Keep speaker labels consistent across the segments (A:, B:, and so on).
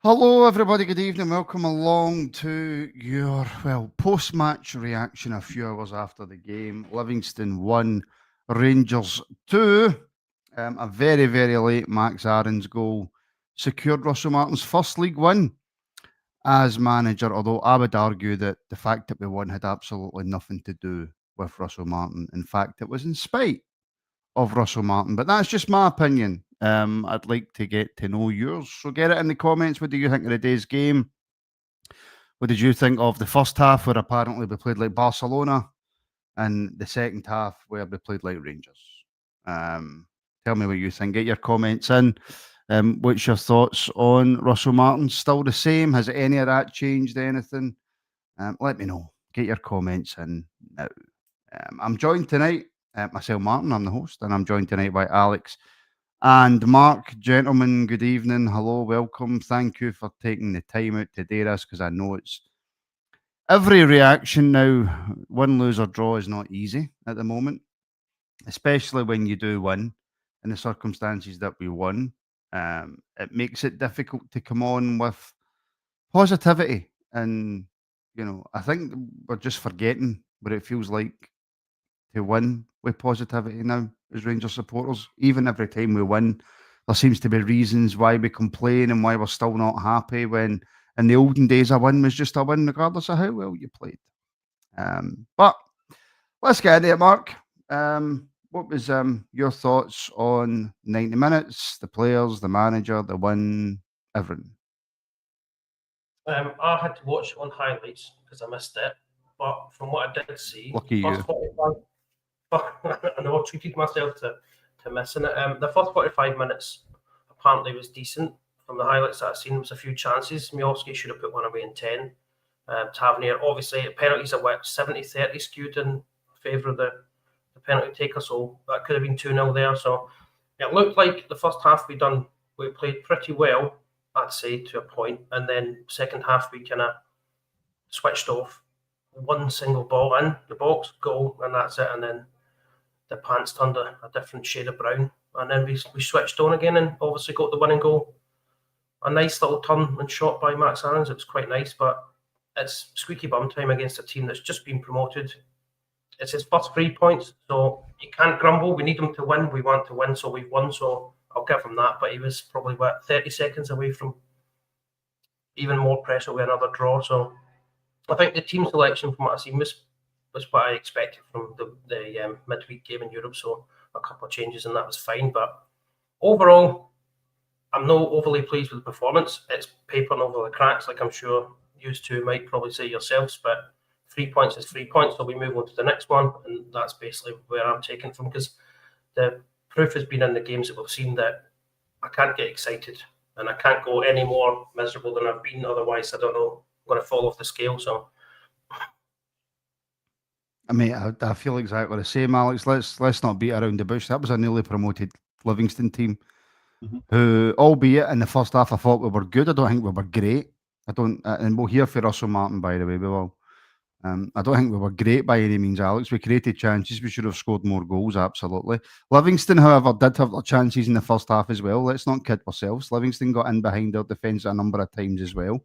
A: Hello, everybody. Good evening. Welcome along to your, post-match reaction a few hours after the game. Livingston 1, Rangers 2. A very, very late Max Aaron's goal secured Russell Martin's first league win as manager, although I would argue that the fact that we won had absolutely nothing to do with Russell Martin. In fact, it was in spite of Russell Martin, but that's just my opinion. I'd like to get to know yours, so get it in the comments. What do you think of the day's game? What did you think of the first half, where apparently we played like Barcelona, and the second half where we played like Rangers? Tell me what you think. Get your comments in. What's your thoughts on Russell Martin? Still the same? Has any of that changed anything? Let me know. Get your comments in now. I'm joined tonight, myself, Martin, I'm the host, and I'm joined tonight by Alex and Mark. Gentlemen, good evening. Hello, welcome. Thank you for taking the time out to do this, because I know it's every reaction now, win, lose, or draw is not easy at the moment, especially when you do win in the circumstances that we won. It makes it difficult to come on with positivity. And, I think we're just forgetting what it feels like to win with positivity now as Rangers supporters. Even every time we win, there seems to be reasons why we complain and why we're still not happy, when in the olden days a win was just a win regardless of how well you played. But let's get into it, Mark. What was your thoughts on 90 minutes, the players, the manager, the win, everything?
B: I had to watch it on highlights because I missed it. But from what I did see,
A: Lucky you.
B: 45, I know I treated myself to missing it. The first 45 minutes apparently was decent. From the highlights that I've seen, there was a few chances. Miowski should have put one away in 10. Tavernier, obviously, penalties are 70-30 skewed in favour of the penalty taker, so that could have been 2-0 there. So it looked like the first half we played pretty well, I'd say, to a point, and then second half we kind of switched off. One single ball in the box, goal, and that's it. And then the pants turned a different shade of brown, and then we switched on again, and obviously got the winning goal. A nice little turn and shot by Max Aarons. It was quite nice, but it's squeaky bum time against a team that's just been promoted. It's his first 3 points, so you can't grumble. We need him to win. We want to win, so we've won. So I'll give him that. But he was probably 30 seconds away from even more pressure with another draw. So I think the team selection, from what I've seen, was what I expected from the midweek game in Europe. So a couple of changes, and that was fine. But overall, I'm not overly pleased with the performance. It's papering over the cracks, like I'm sure you two might probably say yourselves. But 3 points is 3 points, so we move on to the next one, and that's basically where I'm taking from, because the proof has been in the games that we've seen that I can't get excited and I can't go any more miserable than I've been. Otherwise, I don't know, I'm going to fall off the scale. So,
A: I mean, I feel exactly the same, Alex. Let's not beat around the bush. That was a newly promoted Livingston team, who, albeit in the first half, I thought we were good. I don't think we were great. I don't, and we'll hear for Russell Martin, by the way. We will. I don't think we were great by any means, Alex. We created chances. We should have scored more goals, absolutely. Livingston, however, did have their chances in the first half as well. Let's not kid ourselves. Livingston got in behind their defence a number of times as well.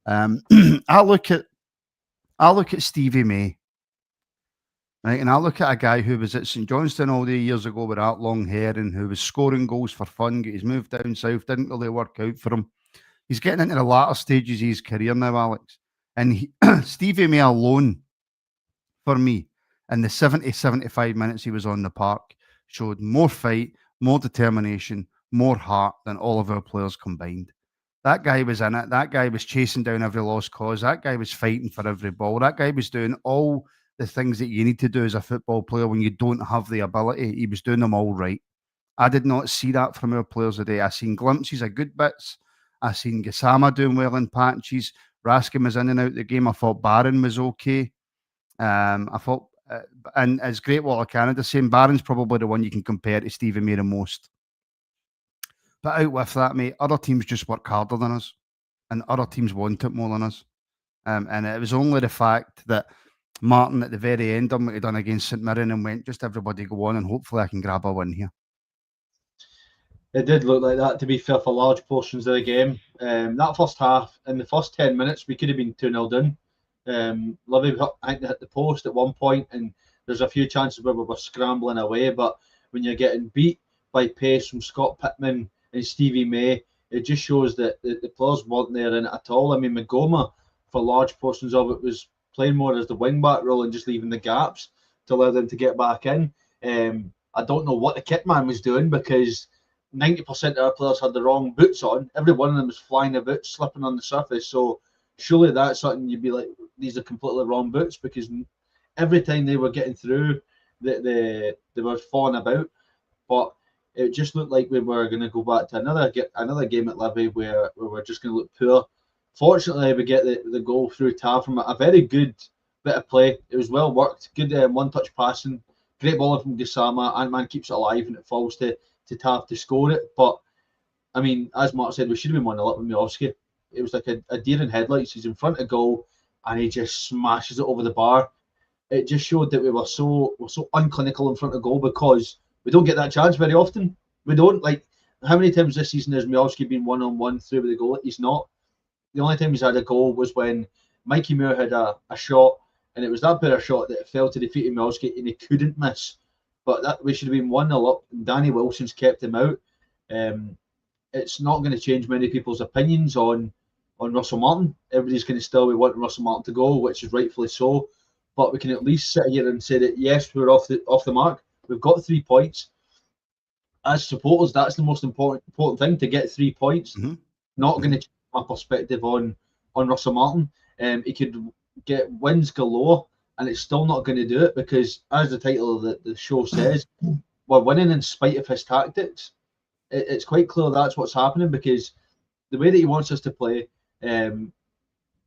A: I look at Stevie May, right, and I look at a guy who was at St Johnstone all the years ago with that long hair, and who was scoring goals for fun. He's moved down south, didn't really work out for him. He's getting into the latter stages of his career now, Alex. And Stevie May alone, for me, in the 75 minutes he was on the park, showed more fight, more determination, more heart than all of our players combined. That guy was in it. That guy was chasing down every lost cause. That guy was fighting for every ball. That guy was doing all the things that you need to do as a football player when you don't have the ability. He was doing them all right. I did not see that from our players today. I seen glimpses of good bits. I seen Gassama doing well in patches. Raskin was in and out the game. I thought Barron was okay. I thought, and as Great Wall of Canada saying, Barron's probably the one you can compare to Stephen May the most. But out with that, mate, other teams just work harder than us, and other teams want it more than us. And it was only the fact that Martin at the very end done what he done against St Mirren and went, just everybody go on, and hopefully I can grab a win here.
C: It did look like that, to be fair, for large portions of the game. That first half, in the first 10 minutes, we could have been 2-0 down. Livy, I think they hit the post at one point, and there's a few chances where we were scrambling away. But when you're getting beat by pace from Scott Pittman and Stevie May, it just shows that the players weren't there in it at all. I mean, Magoma, for large portions of it, was playing more as the wing-back role and just leaving the gaps to allow them to get back in. I don't know what the kit man was doing, because 90% of our players had the wrong boots on. Every one of them was flying the boots, slipping on the surface. So surely that's something you'd be like, these are completely wrong boots, because every time they were getting through, they were falling about. But it just looked like we were going to go back to another game at Livy where we're just going to look poor. Fortunately, we get the goal through Tav from a very good bit of play. It was well worked, good one-touch passing, great ball from Gassama. Ant-Man keeps it alive and it falls to Tav to score it. But, I mean, as Mark said, we should have been 1-0 up with Miovski. It was like a deer in headlights. He's in front of goal and he just smashes it over the bar. It just showed that we're so unclinical in front of goal, because we don't get that chance very often. We don't. Like, how many times this season has Miovski been one-on-one through with the goal? He's not. The only time he's had a goal was when Mikey Moore had a shot, and it was that better shot that fell to defeat Miovski and he couldn't miss. But that we should have been 1-0 up, and Danny Wilson's kept him out. It's not going to change many people's opinions on Russell Martin. Everybody's going to still be wanting Russell Martin to go, which is rightfully so. But we can at least sit here and say that yes, we're off the mark. We've got 3 points. As supporters, that's the most important thing, to get 3 points. Not going to change my perspective on Russell Martin. He could get wins galore, and it's still not going to do it, because, as the title of the show says, we're winning in spite of his tactics. It's quite clear that's what's happening, because the way that he wants us to play,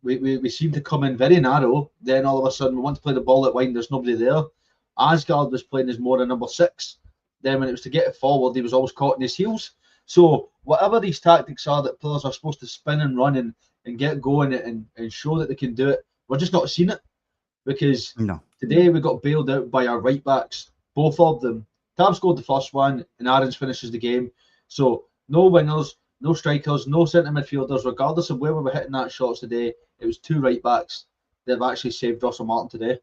C: we seem to come in very narrow. Then all of a sudden we want to play the ball at wide, there's nobody there. Asgard was playing as more a number 6. Then when it was to get it forward, he was always caught in his heels. So whatever these tactics are that players are supposed to spin and run and get going and show that they can do it, we're just not seeing it. Because today we got bailed out by our right backs, both of them. Tab scored the first one and Aarons finishes the game. So no wingers, no strikers, no centre midfielders, regardless of where we were hitting that shots today. It was 2 right backs that have actually saved Russell Martin today.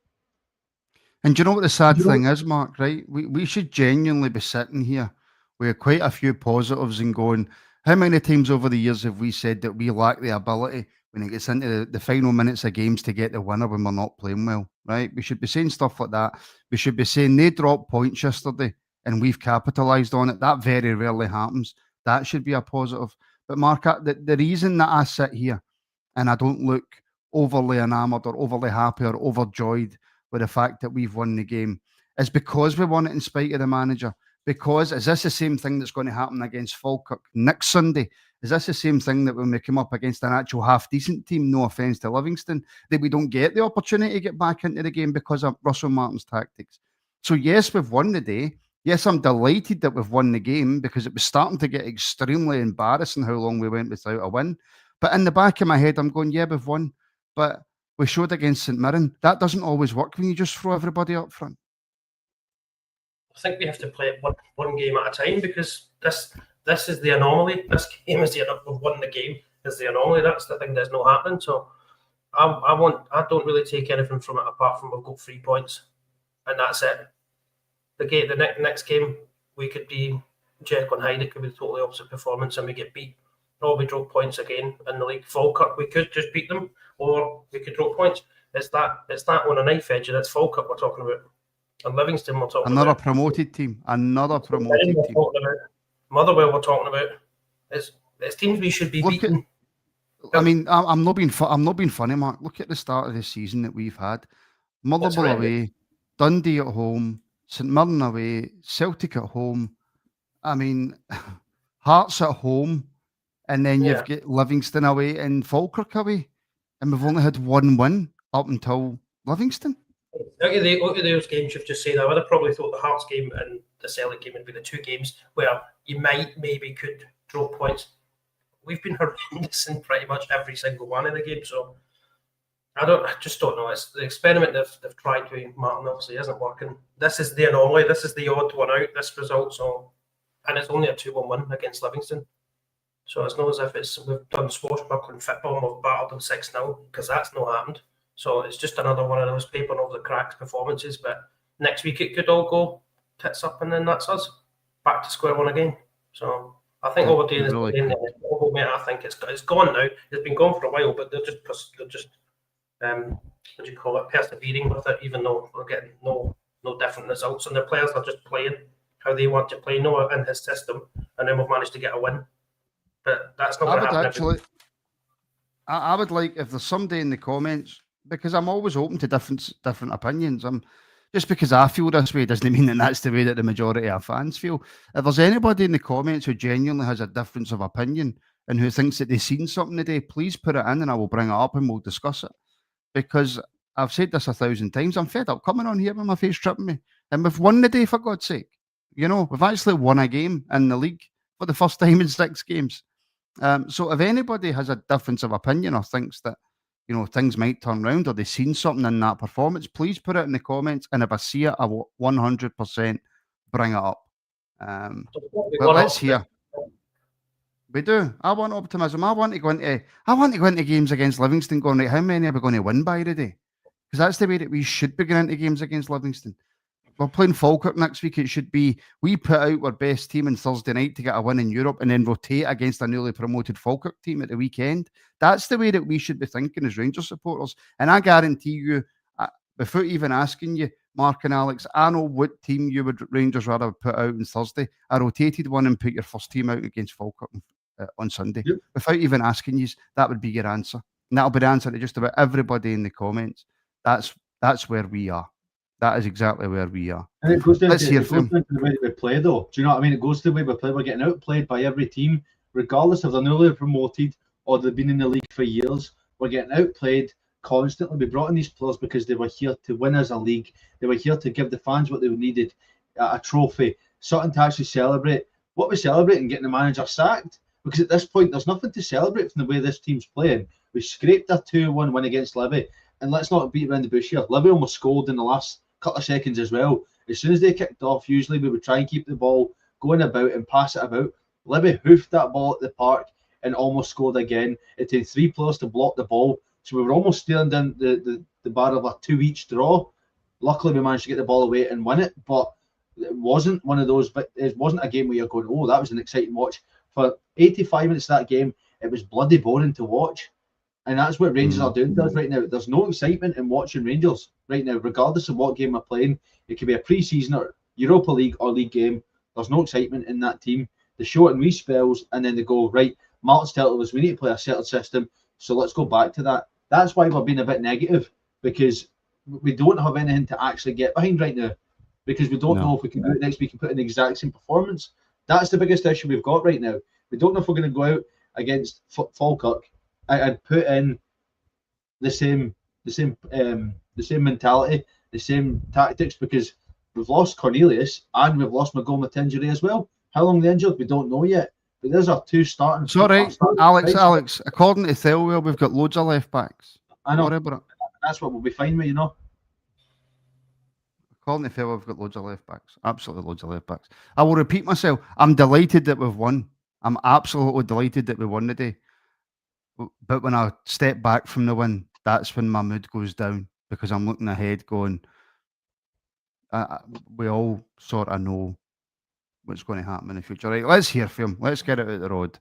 A: And do you know what the sad thing is, Mark, right? We should genuinely be sitting here with quite a few positives and going, how many times over the years have we said that we lack the ability when it gets into the final minutes of games to get the winner when we're not playing well, right? We should be saying stuff like that. We should be saying they dropped points yesterday and we've capitalised on it. That very rarely happens. That should be a positive. But Mark, the reason that I sit here and I don't look overly enamoured or overly happy or overjoyed with the fact that we've won the game is because we won it in spite of the manager. Because is this the same thing that's going to happen against Falkirk next Sunday? Is this the same thing that when we come up against an actual half-decent team, no offence to Livingston, that we don't get the opportunity to get back into the game because of Russell Martin's tactics? So yes, we've won the day. Yes, I'm delighted that we've won the game, because it was starting to get extremely embarrassing how long we went without a win. But in the back of my head, I'm going, yeah, we've won. But we showed against St Mirren. That doesn't always work when you just throw everybody up front.
B: I think we have to play it one game at a time, because this is the anomaly. This game is we've won the game is the anomaly. That's the thing that's not happening. So I don't really take anything from it apart from we've got 3 points, and that's it. The next game we could be Jekyll and Hyde. It could be the totally opposite performance, and we get beat. Or we drop points again in the league. Falkirk, we could just beat them, or we could drop points. It's that on a knife edge, and it's Falkirk we're talking about. And Livingston we're talking
A: about.
B: Promoted
A: team. Another promoted team.
B: Motherwell we're talking about. It's teams we should be beating.
A: I mean, I'm not being funny, Mark. Look at the start of the season that we've had. Motherwell away, Dundee at home, St Mirren away, Celtic at home. I mean, Hearts at home, and then you've got Livingston away and Falkirk away, and we've only had 1 win up until Livingston.
B: Look at those games you've just said. I would have probably thought the Hearts game and the Celtic game would be the 2 games where you maybe could drop points. We've been horrendous in pretty much every single one of the games, so I just don't know. It's the experiment they've tried with Martin obviously isn't working. This is the anomaly. This is the odd one out. This result, so and it's only a 2-1 win against Livingston. So it's not as if we've done swashbuckling football and we've battled them 6-0, because that's not happened. So it's just another one of those paper over the cracks performances. But next week it could all go tits up, and then that's us back to square one again. So I think what we're doing is mate. I think it's gone now. It's been gone for a while, but they're just what do you call it, persevering with it, even though we're getting no different results, and the players are just playing how they want to play, in his system, and then we've managed to get a win. But that's not going to happen.
A: Actually, I would like if there's somebody in the comments, because I'm always open to different opinions. Just because I feel this way doesn't mean that that's the way that the majority of fans feel. If there's anybody in the comments who genuinely has a difference of opinion and who thinks that they've seen something today, please put it in and I will bring it up and we'll discuss it. Because I've said this 1,000 times, I'm fed up coming on here with my face tripping me. And we've won the day, for God's sake. You know, we've actually won a game in the league for the first time in 6 games. So if anybody has a difference of opinion or thinks that, you know, things might turn around or they've seen something in that performance, please put it in the comments. And if I see it, I will 100% bring it up. But let's hear. We do. I want optimism. I want to go into games against Livingston going, right, how many are we going to win by today? Because that's the way that we should be going into games against Livingston. We're playing Falkirk next week. It should be we put out our best team on Thursday night to get a win in Europe and then rotate against a newly promoted Falkirk team at the weekend. That's the way that we should be thinking as Rangers supporters. And I guarantee you, without even asking you, Mark and Alex, I know what team you would Rangers rather put out on Thursday. A rotated one and put your first team out against Falkirk on Sunday. Yep. Without even asking you, that would be your answer. And that'll be the answer to just about everybody in the comments. That's where we are. That is exactly where we are.
C: And it goes down to the way that we play, though. Do you know what I mean? It goes to the way we play. We're getting outplayed by every team, regardless if they're newly promoted or they've been in the league for years. We're getting outplayed constantly. We brought in these players because they were here to win as a league. They were here to give the fans what they needed, a trophy, something to actually celebrate. What we're celebrating, getting the manager sacked. Because at this point, there's nothing to celebrate from the way this team's playing. We scraped a 2-1 win against Livy. And let's not beat around the bush here. Livy almost scored in the last couple of seconds as well. As soon as they kicked off, usually we would try and keep the ball going about and pass it about. Livy hoofed that ball at the park and almost scored again. It took 3 players to block the ball. So we were almost staring down the bar of a 2-each draw. Luckily, we managed to get the ball away and win it. But it wasn't one of those, but it wasn't a game where you're going, oh, that was an exciting watch. For 85 minutes of that game, it was bloody boring to watch. And that's what Rangers are doing to us right now. There's no excitement in watching Rangers right now, regardless of what game we're playing. It could be a pre-season or Europa League or league game. There's no excitement in that team. They show it in wee spells, and then they go, right, Martin's telling us we need to play a certain system, so let's go back to that. That's why we're being a bit negative, because we don't have anything to actually get behind right now, because we don't know if we can do it next week and put in the exact same performance. That's the biggest issue we've got right now. We don't know if we're going to go out against Falkirk and put in the same mentality, the same tactics, because we've lost Cornelius and we've lost McGowan to injury as well. How long they're injured, we don't know yet. But there's our 2 starting.
A: Sorry, Alex. According to Thelwell, we've got loads of left backs.
C: I know. That's what we'll be fine with, you know.
A: According to Thelwell, we've got loads of left backs. Absolutely loads of left backs. I will repeat myself. I'm delighted that we've won. I'm absolutely delighted that we won today. But when I step back from the win, that's when my mood goes down, because I'm looking ahead going, we all sort of know what's going to happen in the future. Right, let's hear from him. Let's get it out the road.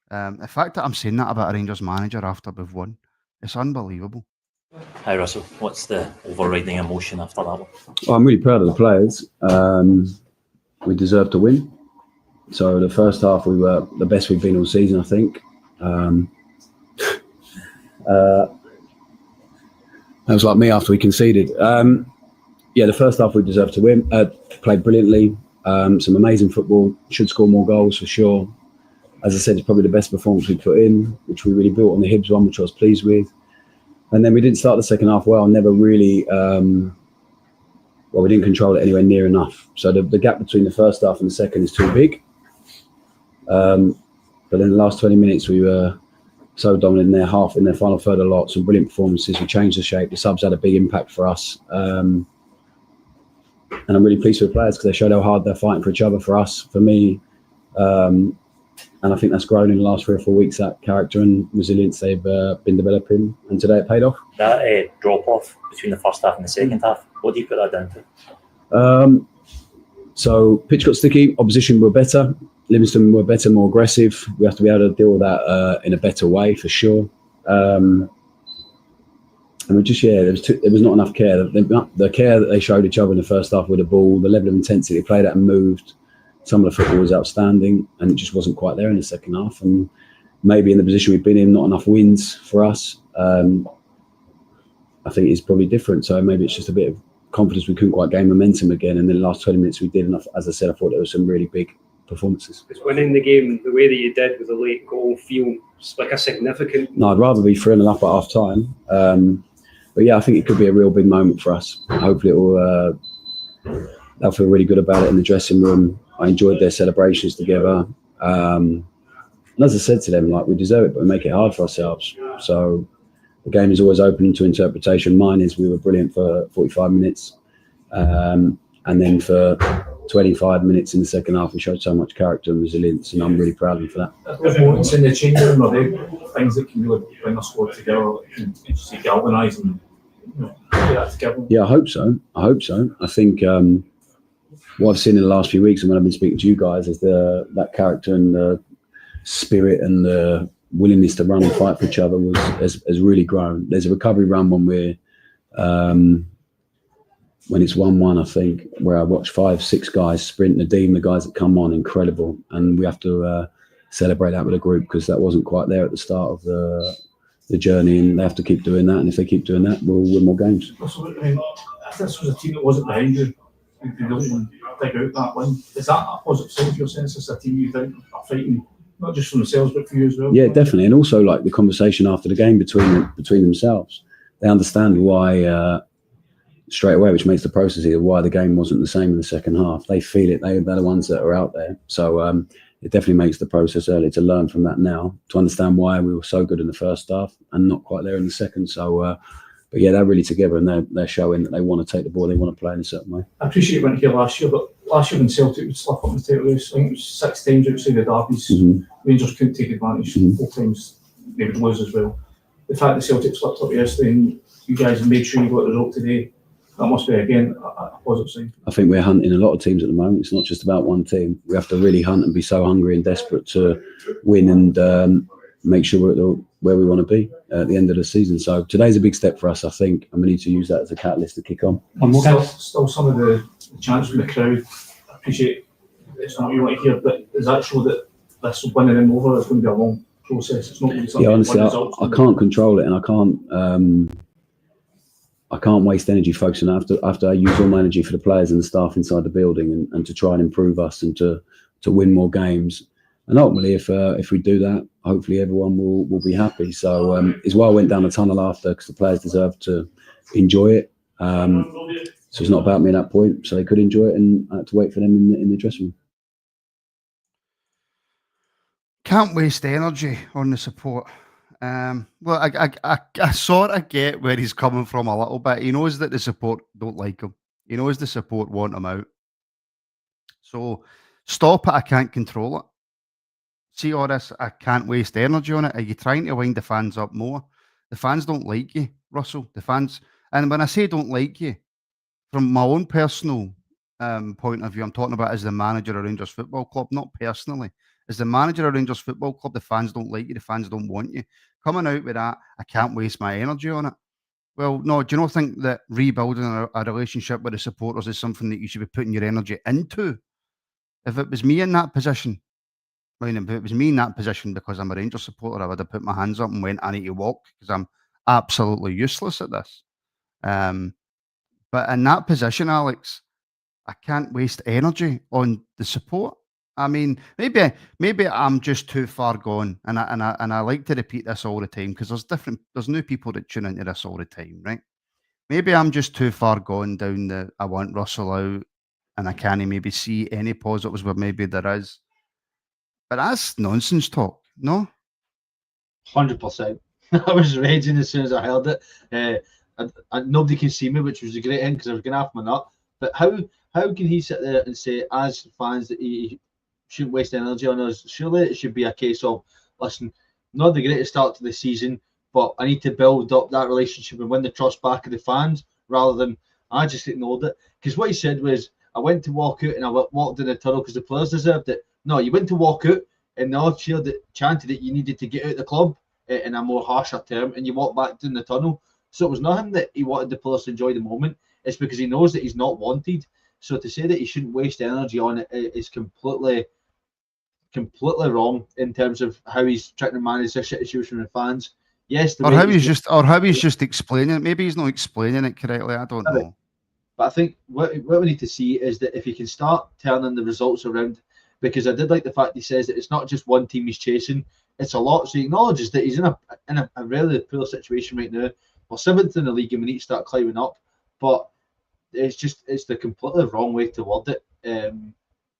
A: The fact that I'm saying that about a Rangers manager after we've won, it's unbelievable.
D: Hi Russell, what's the overriding emotion after that one?
E: Well, I'm really proud of the players. We deserved to win. So the first half we were the best we've been all season, I think. That was like me after we conceded. The first half we deserved to win. Played brilliantly. Some amazing football. Should score more goals for sure. As I said, it's probably the best performance we put in, which we really built on the Hibs one, which I was pleased with. And then we didn't start the second half well. Never really. We didn't control it anywhere near enough. So the gap between the first half and the second is too big. But in the last 20 minutes, we were so dominant in their final third a lot. Some brilliant performances. We changed the shape. The subs had a big impact for us. And I'm really pleased with the players because they showed how hard they're fighting for each other, for us, for me. And I think that's grown in the last 3 or 4 weeks, that character and resilience they've been developing. And today it paid off.
D: That drop-off between the first half and the second half, what do you put that down to?
E: So pitch got sticky, opposition were better, Livingston were better, more aggressive. We have to be able to deal with that in a better way, for sure. And we just, there was not enough care. The care that they showed each other in the first half with the ball, the level of intensity they played at and moved, some of the football was outstanding, and it just wasn't quite there in the second half. And maybe in the position we've been in, not enough wins for us. I think it's probably different. So maybe it's just a bit of confidence we couldn't quite gain momentum again. And then the last 20 minutes we did enough. As I said, I thought there were some really big performances.
F: It's winning the game the way that you did with the late goal feels like a significant...
E: No, I'd rather be 3-0 up at half time. But yeah, I think it could be a real big moment for us. Hopefully they'll feel really good about it in the dressing room. I enjoyed their celebrations together. And as I said to them, like, we deserve it, but we make it hard for ourselves. So the game is always open to interpretation. Mine is we were brilliant for 45 minutes. And then for 25 minutes in the second half, we showed so much character and resilience, and I'm really proud of them for that.
G: There's moments in the changing room, are there things that can really bring a squad together, that can actually galvanise and get that together?
E: Yeah, I hope so. I think what I've seen in the last few weeks and when I've been speaking to you guys is that character and the spirit and the willingness to run and fight for each other has really grown. There's a recovery run when we're when it's 1-1, I think, where I watch 5-6 guys sprint Nadeem, the guys that come on, incredible. And we have to celebrate that with a group, because that wasn't quite there at the start of the journey, and they have to keep doing that. And if they keep doing that, we'll win more games.
G: Also, I mean, if this was a team that wasn't behind you, you'd be looking to dig out that win. Is that a positive sign for your sense? It's a team you think are fighting, not just for themselves, but for you as well? Yeah,
E: definitely. And also, like, the conversation after the game between themselves. They understand why... straight away, which makes the process of why the game wasn't the same in the second half. They feel it. They're the ones that are out there. So it definitely makes the process early to learn from that now, to understand why we were so good in the first half and not quite there in the second. So, but yeah, they're really together, and they're showing that they want to take the ball, they want to play in a certain way.
G: I appreciate you went here last year, but last year when Celtic would slip up in the title race, I think it was 6 times outside the derbies. Rangers couldn't take advantage. 4 times they would lose as well. The fact that Celtic slipped up yesterday and you guys made sure you got the result today, that must be, again, a positive sign. I think
E: we're hunting a lot of teams at the moment. It's not just about one team. We have to really hunt and be so hungry and desperate to win and make sure we're at where we want to be at the end of the season. So today's a big step for us, I think, and we need to use that as a catalyst to kick on.
G: Still some of the chants from the crowd. I appreciate it's not what you want to hear, but does that show that this winning them over is going to be a long process? It's not going to be something.
E: Yeah, honestly, I can't control it, and I can't waste energy focusing. I have to use all my energy for the players and the staff inside the building, and to try and improve us and to win more games. And ultimately, if we do that, hopefully everyone will be happy. So it's why I went down the tunnel after, because the players deserve to enjoy it. So it's not about me at that point. So they could enjoy it, and I had to wait for them in the dressing room.
A: Can't waste energy on the support. Well, I sort of get where he's coming from a little bit. He knows that the support don't like him. He knows the support want him out. So stop it. I can't control it. See all this? I can't waste energy on it. Are you trying to wind the fans up more? The fans don't like you, Russell. The fans, and when I say don't like you, from my own personal point of view, I'm talking about as the manager of Rangers Football Club, not personally. As the manager of Rangers Football Club, the fans don't like you. The fans don't want you. Coming out with that, I can't waste my energy on it. Well, no, do you not think that rebuilding a relationship with the supporters is something that you should be putting your energy into? If it was me in that position, if it was me in that position because I'm a Rangers supporter, I would have put my hands up and went, I need to walk, because I'm absolutely useless at this. But in that position, Alex, I can't waste energy on the support. I mean, maybe I'm just too far gone, and I like to repeat this all the time, because there's new people that tune into this all the time, right? Maybe I'm just too far gone down I want Russell out, and I can't maybe see any positives where maybe there is. But that's nonsense talk, no?
C: 100%. I was raging as soon as I heard it. And nobody can see me, which was a great end, because I was going off my nut. But how can he sit there and say, as fans, that he shouldn't waste energy on us. Surely it should be a case of, listen, not the greatest start to the season, but I need to build up that relationship and win the trust back of the fans, rather than I just ignored it. Because what he said was, I went to walk out and I walked in the tunnel because the players deserved it. No, you went to walk out and they all chanted that you needed to get out the club in a more harsher term, and you walked back in the tunnel. So it was nothing that he wanted the players to enjoy the moment. It's because he knows that he's not wanted. So to say that he shouldn't waste energy on it is completely wrong in terms of how he's trying to manage this situation with fans. Yes,
A: or how he's just explaining it. Maybe he's not explaining it correctly. I don't know.
C: But I think what we need to see is that if he can start turning the results around, because I did like the fact he says that it's not just one team he's chasing, it's a lot. So he acknowledges that he's in a really poor situation right now. We're 7th in the league and we need to start climbing up. But it's the completely wrong way to word it.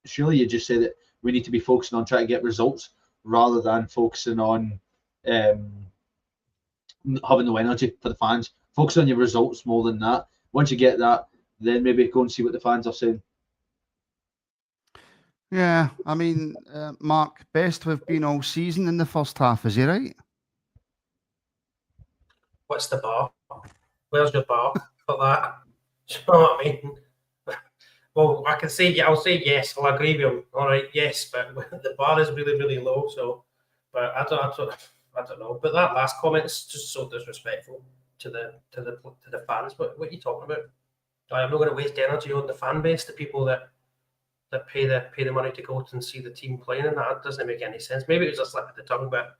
C: Surely you just say that we need to be focusing on trying to get results rather than focusing on having no energy for the fans. Focus on your results more than that. Once you get that, then maybe go and see what the fans are saying.
A: Yeah, I mean, Mark, best we've been all season in the first half, is he right?
B: What's the bar? Where's your bar for that? Do you know what I mean? Well, I'll say yes. I'll agree with him. All right, yes, but the bar is really, really low. So, but I don't know. But that last comment is just so disrespectful to the fans. What are you talking about? I'm not going to waste energy on the fan base, the people that pay the money to go and see the team playing, and that doesn't make any sense. Maybe it was a slip of the tongue, but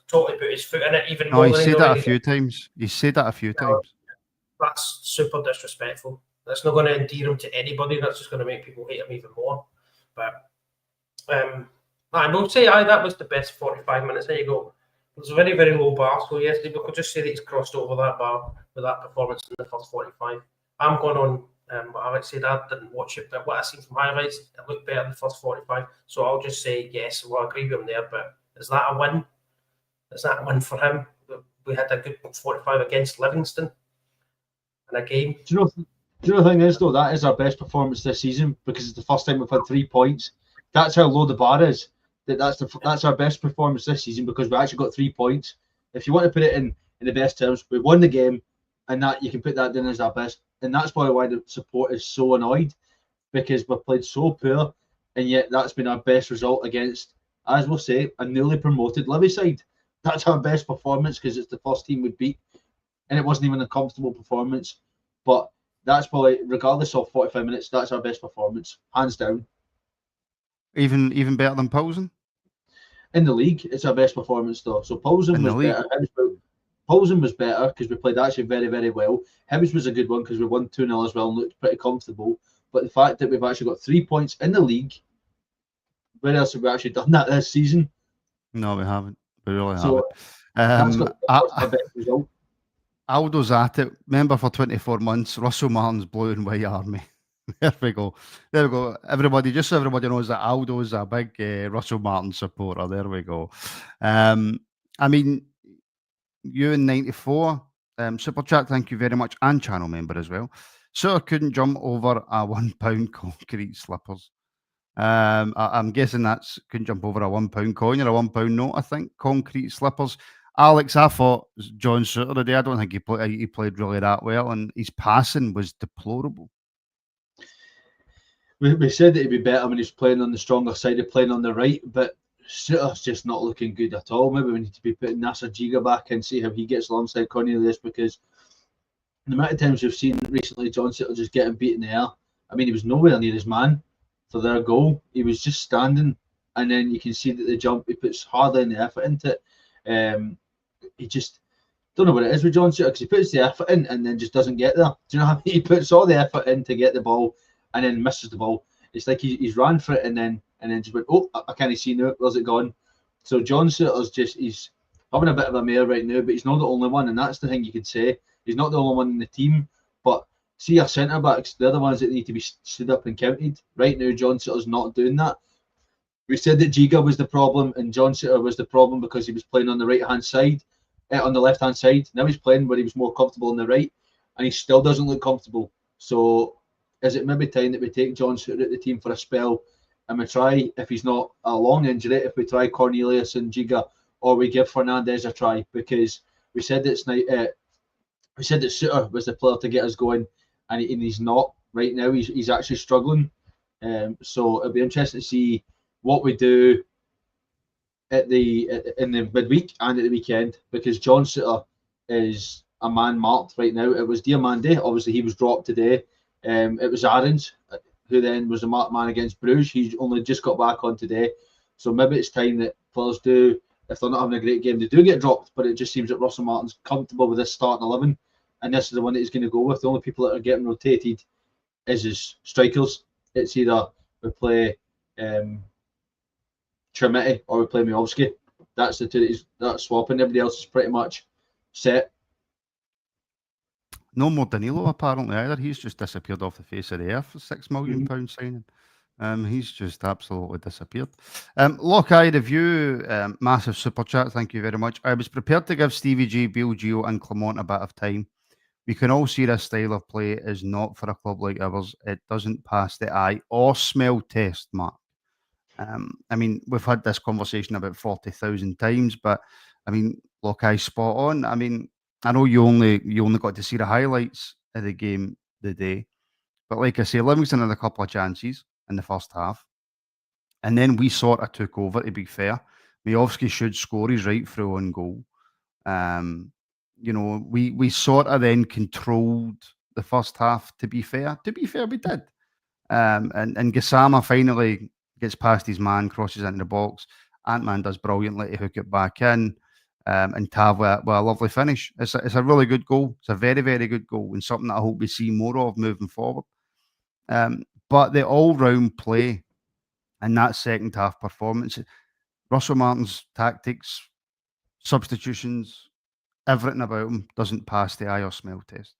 B: totally put his foot in it even more.
A: He said that a few times. He said that a few times.
B: That's super disrespectful. That's not going to endear him to anybody. That's just going to make people hate him even more. But I will say, that was the best 45 minutes. There you go. It was a very, very low bar. So yes, we could just say that he's crossed over that bar with that performance in the first 45. I'm going on. Alex said I didn't watch it, but what I seen from highlights, it looked better than the first 45. So I'll just say yes. Well, I agree with him there. But is that a win? Is that a win for him? We had a good 45 against Livingston in a game.
C: Do you know the thing is, though? That is our best performance this season because it's the first time we've had 3 points. That's how low the bar is. That's our best performance this season because we actually got 3 points. If you want to put it in the best terms, we won the game, and that you can put that down as our best. And that's probably why the support is so annoyed, because we've played so poor, and yet that's been our best result against, as we'll say, a newly promoted Livy side. That's our best performance because it's the first team we beat, and it wasn't even a comfortable performance. But that's probably, regardless of 45 minutes, that's our best performance, hands down.
A: Even better than Poulsen?
C: In the league, it's our best performance, though. So Poulsen was better. Poulsen was better because we played actually very, very well. Hibs was a good one because we won 2-0 as well and looked pretty comfortable. But the fact that we've actually got 3 points in the league, where else have we actually done that this season?
A: No, we haven't. We really haven't.
C: Our best result.
A: Aldo's at it. Member for 24 months. Russell Martin's Blue and White Army. There we go. Everybody, just so everybody knows that Aldo is a big Russell Martin supporter. There we go. I mean, you in 94, Super Chat, thank you very much, and channel member as well. So I couldn't jump over a £1 concrete slippers. I'm guessing that's couldn't jump over a £1 coin or a £1 note, I think. Concrete slippers. Alex, I thought John Suter today, I don't think he played really that well, and his passing was deplorable.
C: We said that he'd be better when he's playing on the stronger side of playing on the right, but Suter's just not looking good at all. Maybe we need to be putting Nasser Giga back and see how he gets alongside Cornelius, because the amount of times we've seen recently John Suter just getting beat in the air. I mean, he was nowhere near his man for their goal. He was just standing, and then you can see that the jump, he puts hardly any effort into it. He just, don't know what it is with John Suter, because he puts the effort in and then just doesn't get there. Do you know how he puts all the effort in to get the ball and then misses the ball? It's like he's ran for it and then just went, oh, I can't see now, where's it gone? So John Suter's he's having a bit of a mare right now, but he's not the only one, and that's the thing you could say. He's not the only one in the team, but see our centre-backs, they're the ones that need to be stood up and counted. Right now, John Suter's not doing that. We said that Giga was the problem and John Suter was the problem because he was playing on the right-hand side, on the left-hand side. Now he's playing where he was more comfortable on the right, and he still doesn't look comfortable. So is it maybe time that we take John Suter at the team for a spell and we try, if he's not a long injury, if we try Cornelius and Giga, or we give Fernandez a try, because we said that Suter was the player to get us going, and he's not right now. He's actually struggling. So it'll be interesting to see what we do in the midweek and at the weekend, because John Suter is a man marked right now. It was Diamande, obviously he was dropped today. It was Aarons, who then was the marked man against Bruges. He's only just got back on today. So maybe it's time that players do, if they're not having a great game, they do get dropped. But it just seems that Russell Martin's comfortable with this starting 11, and this is the one that he's going to go with. The only people that are getting rotated is his strikers. It's either we play Tremiti or we play Miovski. That's the two that's swapping. Everybody else is pretty much set.
A: No more Danilo apparently either. He's just disappeared off the face of the earth for £6 million signing. He's just absolutely disappeared. Lockeye review, massive super chat. Thank you very much. I was prepared to give Stevie G, Bill Gio, and Clement a bit of time. We can all see this style of play is not for a club like ours. It doesn't pass the eye or smell test, Mark. I mean, we've had this conversation about 40,000 times, but I mean, Lockeye spot on. I mean, I know you only got to see the highlights of the game the day, but like I say, Livingston had a couple of chances in the first half, and then we sort of took over. To be fair, Miovski should score his right through on goal. We sort of then controlled the first half. To be fair, we did. And Gassama finally gets past his man, crosses into the box. Ant-Man does brilliantly to hook it back in. And Tav with a lovely finish. It's a really good goal. It's a very, very good goal, and something that I hope we see more of moving forward. But the all-round play and that second half performance, Russell Martin's tactics, substitutions, everything about him doesn't pass the eye or smell test.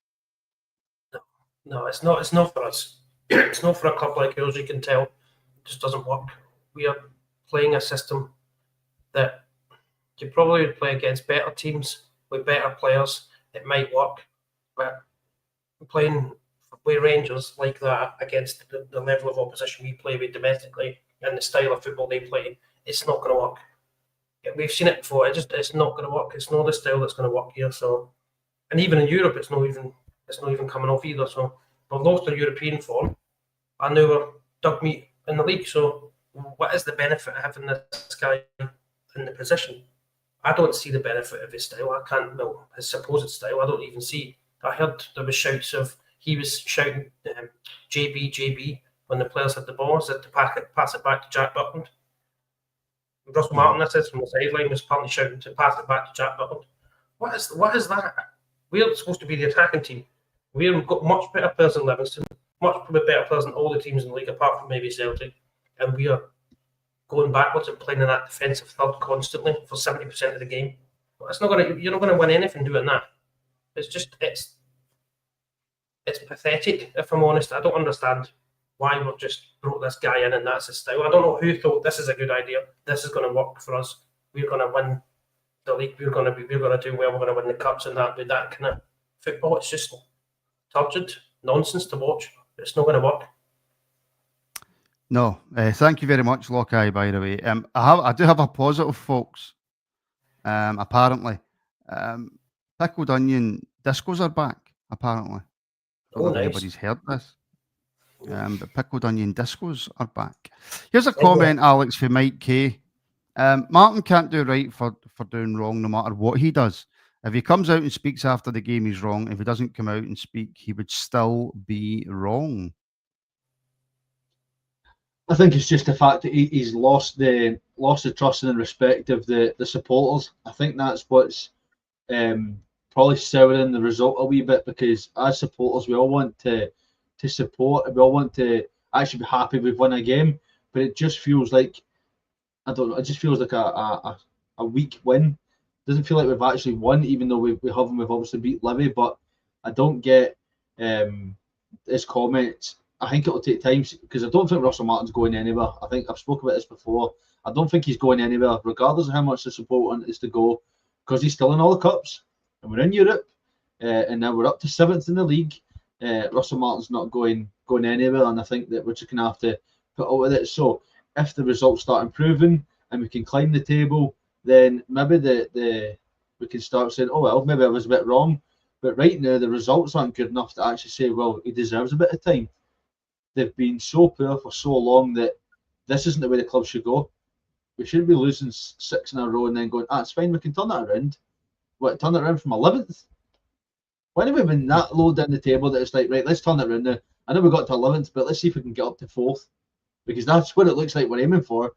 B: No, it's not. It's not for us. It's not for a club like ours. You can tell, it just doesn't work. We are playing a system that you probably would play against better teams with better players. It might work, but playing with Rangers like that against the level of opposition we play with domestically and the style of football they play, it's not going to work. We've seen it before. It's not going to work. It's not the style that's going to work here. So, and even in Europe, it's not even coming off either. So we've lost our European form, and now we're dug meat in the league. So what is the benefit of having this guy in the position? I don't see the benefit of his style. His supposed style, I don't even see. I heard there was shouts of, he was shouting JB when the players had the ball, said to pass it back to Jack Butland. Russell Martin, I said from the sideline, was apparently shouting to pass it back to Jack Butland. What is that? We're supposed to be the attacking team. We've got much better players than Livingston, much better players than all the teams in the league, apart from maybe Celtic, and we are going backwards and playing in that defensive third constantly for 70% of the game. You're not gonna win anything doing that. It's pathetic, if I'm honest. I don't understand why we've just brought this guy in and that's his style. I don't know who thought this is a good idea. This is gonna work for us. We're gonna win the league. We're gonna do well. We're gonna win the cups and that with that kind of football. It's just turgid nonsense to watch. It's not gonna work.
A: No, thank you very much, Lockeye, by the way. I do have a positive, folks. Apparently, pickled onion discos are back, apparently. I don't know if anybody's heard this. But pickled onion discos are back. Here's a comment, Alex, for Mike K. Martin can't do right for doing wrong no matter what he does. If he comes out and speaks after the game, he's wrong. If he doesn't come out and speak, he would still be wrong.
C: I think it's just the fact that he's lost the trust and respect of the supporters. I think that's what's probably souring the result a wee bit, because as supporters we all want to support, and we all want to actually be happy we've won a game, but it just feels like, I don't know, it just feels like a weak win. It doesn't feel like we've actually won, even though we've obviously beat Livy. But I don't get his comments. I think it'll take time, because I don't think Russell Martin's going anywhere. I think I've spoken about this before. I don't think he's going anywhere, regardless of how much the support is to go, because he's still in all the cups, and we're in Europe, and now we're up to 7th in the league. Russell Martin's not going anywhere, and I think that we're just going to have to put up with it. So if the results start improving and we can climb the table, then maybe we can start saying, oh well, maybe I was a bit wrong. But right now the results aren't good enough to actually say, well, he deserves a bit of time. They've been so poor for so long that this isn't the way the club should go. We shouldn't be losing 6 in a row and then going, it's fine, we can turn that around. What, turn it around from 11th? When have we been that low down the table that it's like, right, let's turn it around now. I know we got to 11th, but let's see if we can get up to 4th. Because that's what it looks like we're aiming for.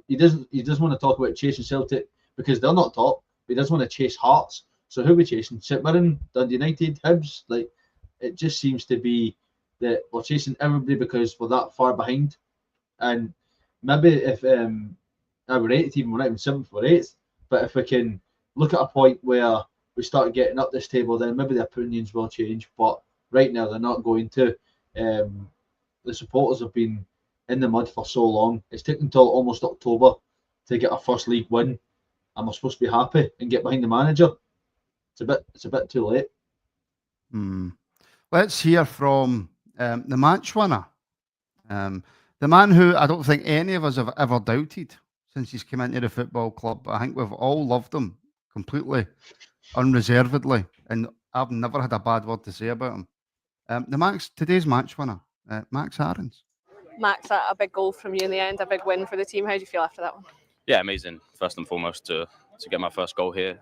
C: He doesn't want to talk about chasing Celtic because they're not top. He doesn't want to chase Hearts. So who are we chasing? St Mirren, Dundee United, Hibs? Like, it just seems to be that we're chasing everybody because we're that far behind. And maybe if we're 8th, even we're not even 7th, we're 8th. But if we can look at a point where we start getting up this table, then maybe the opinions will change. But right now, they're not going to. The supporters have been in the mud for so long. It's taken until almost October to get our first league win, and we're supposed to be happy and get behind the manager. It's a bit too late.
A: Let's hear from the match winner, the man who I don't think any of us have ever doubted since he's come into the football club. I think we've all loved him completely, unreservedly, and I've never had a bad word to say about him. Today's match winner, Max Aarons.
H: Max, a big goal from you in the end, a big win for the team. How do you feel after that one?
I: Yeah, amazing. First and foremost to get my first goal here,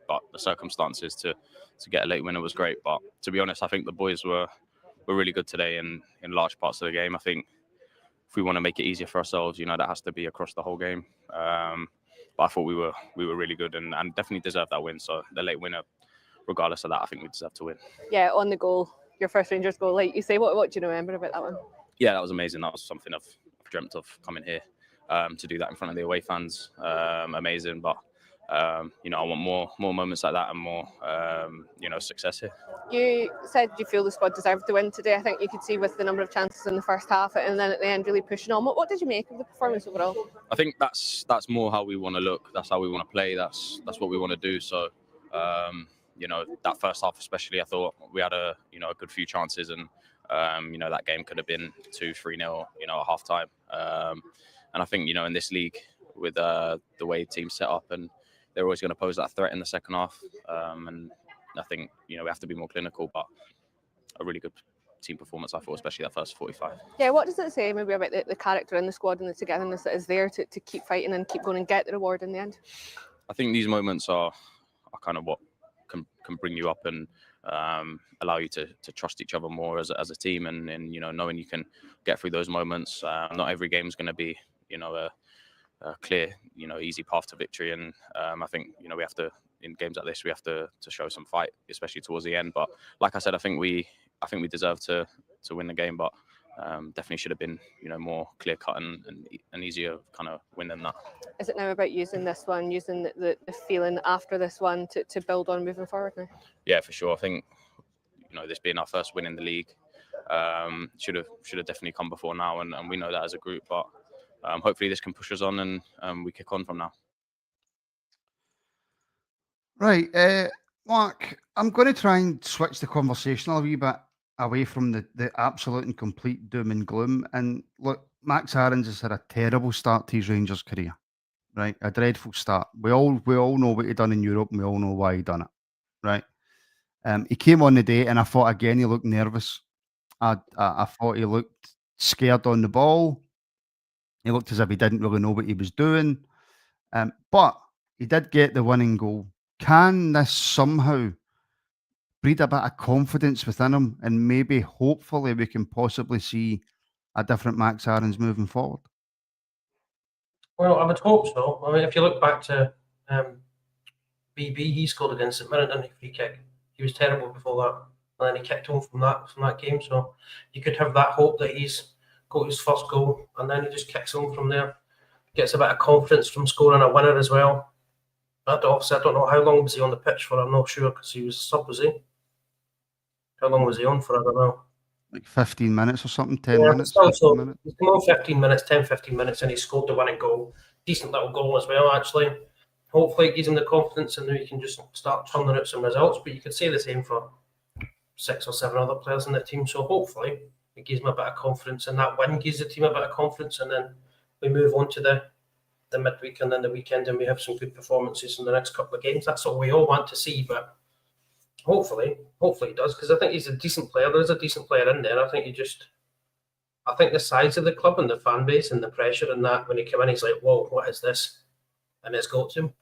I: but the circumstances to get a late winner was great. But to be honest, I think the boys were really good today in large parts of the game. I think if we want to make it easier for ourselves, that has to be across the whole game. But I thought we were really good and definitely deserved that win. So the late winner, regardless of that, I think we deserve to win.
H: Yeah, on the goal, your first Rangers goal, like you say, what do you remember about that one?
I: Yeah, that was amazing. That was something I've dreamt of coming here to do that in front of the away fans. Amazing, but I want more moments like that and more success here. You
H: said you feel the squad deserved to win today. I think you could see with the number of chances in the first half and then at the end really pushing on. What did you make of the performance overall?
I: I think that's more how we want to look. That's how we want to play. That's what we want to do. So that first half especially, I thought we had a good few chances and that game could have been 2-3-0 at half time. And I think in this league with the way teams set up and they're always going to pose that threat in the second half. And I think, we have to be more clinical, but a really good team performance, I thought, especially that first 45.
H: Yeah, what does it say maybe about the character in the squad and the togetherness that is there to keep fighting and keep going and get the reward in the end?
I: I think these moments are kind of what can bring you up and allow you to trust each other more as a team and knowing you can get through those moments. Not every game is going to be, a clear, easy path to victory. And I think, we have to, in games like this, we have to show some fight, especially towards the end. But like I said, I think we deserve to win the game, but definitely should have been, more clear cut and easier kind of win than that.
H: Is it now about using this one, using the feeling after this one to build on moving forward now? Yeah, for sure. I think, this being our first win in the league, should have definitely come before now, and we know that as a group. But hopefully this can push us on and we kick on from now.
A: Right, Mark, I'm going to try and switch the conversation a wee bit away from the absolute and complete doom and gloom. And look, Max Aarons has had a terrible start to his Rangers career, right? A dreadful start. We all know what he done in Europe, and we all know why he done it, right? He came on the day, and I thought again he looked nervous. I thought he looked scared on the ball. He looked as if he didn't really know what he was doing. But he did get the winning goal. Can this somehow breed a bit of confidence within him, and maybe, hopefully, we can possibly see a different Max Aarons moving forward?
B: Well, I would hope so. I mean, if you look back to BB, he scored against St Mirren, didn't he? Free kick. He was terrible before that, and then he kicked home from that game. So you could have that hope that he's got his first goal, and then he just kicks home from there. Gets a bit of confidence from scoring a winner as well. Obviously, I don't know how long was he on the pitch for. I'm not sure because he was sub, was he? How long was he on for? I don't know.
A: Like 15 minutes or something, 10 minutes?
B: So
A: minutes.
B: He's come on 15 minutes, 10-15 minutes, and he scored the winning goal. Decent little goal as well, actually. Hopefully it gives him the confidence and now he can just start turning out some results. But you could say the same for 6 or 7 other players in the team. So hopefully it gives him a bit of confidence, and that win gives the team a bit of confidence, and then we move on to the midweek and then the weekend, and we have some good performances in the next couple of games. That's all we all want to see, but hopefully he does, because I think he's a decent player. There's a decent player in there. I think the size of the club and the fan base and the pressure and that, when he came in, he's like, whoa, what is this? And it's got to him.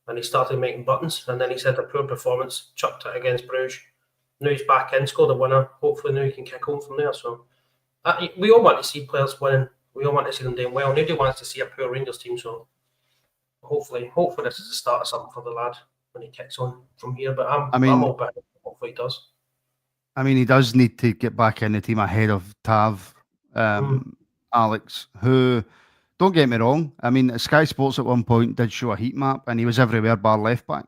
B: And he started making buttons, and then he's had a poor performance, chucked it against Bruges. Now he's back in, scored a winner. Hopefully now he can kick on from there. So we all want to see players winning. We all want to see them doing well. Nobody wants to see a poor Rangers team. So hopefully this is the start of something for the lad when he kicks on from here. But I'm all behind him. Hopefully he does.
A: I mean, he does need to get back in the team ahead of Tav, Alex, who, don't get me wrong, I mean, Sky Sports at one point did show a heat map and he was everywhere bar left back,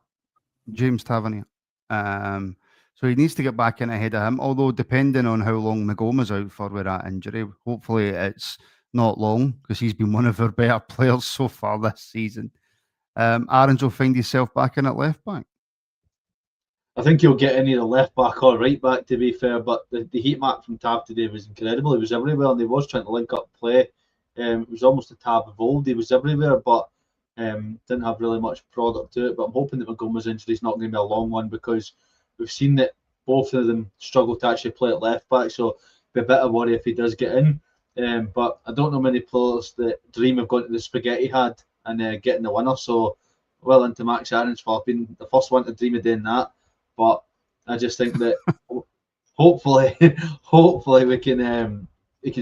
A: James Tavernier. So he needs to get back in ahead of him, although depending on how long Magoma's out for with that injury, hopefully it's not long, because he's been one of our better players so far this season. Aarons will find himself back in at left back.
C: I think he'll get in either left back or right back, to be fair, but the heat map from Tav today was incredible. He was everywhere and he was trying to link up play. It was almost a Tav of old. He was everywhere, but didn't have really much product to it. But I'm hoping that Magoma's injury is not going to be a long one, because we've seen that both of them struggle to actually play at left back, so be a bit of worry if he does get in. But I don't know many players that dream of going to the Spaghetti Had and getting the winner, so well into Max Aarons for being the first one to dream of doing that. But I just think that hopefully we can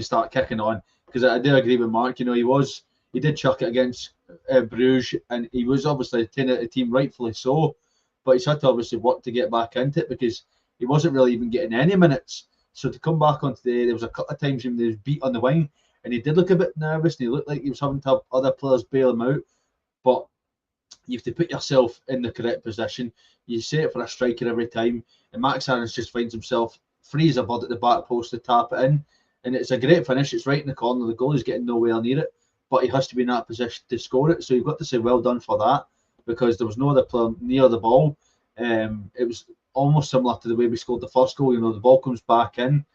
C: start kicking on, because I do agree with Mark. You know, he did chuck it against Bruges, and he was obviously taking out the team, rightfully so. But he's had to obviously work to get back into it, because he wasn't really even getting any minutes. So to come back on today, there was a couple of times when he was beat on the wing, and he did look a bit nervous, and he looked like he was having to have other players bail him out. But you have to put yourself in the correct position. You say it for a striker every time, and Max Aarons just finds himself free as a bird at the back post to tap it in, and it's a great finish. It's right in the corner. The goalie's getting nowhere near it, but he has to be in that position to score it. So you've got to say well done for that, because there was no other player near the ball. It was almost similar to the way we scored the first goal. You know, the ball comes back in,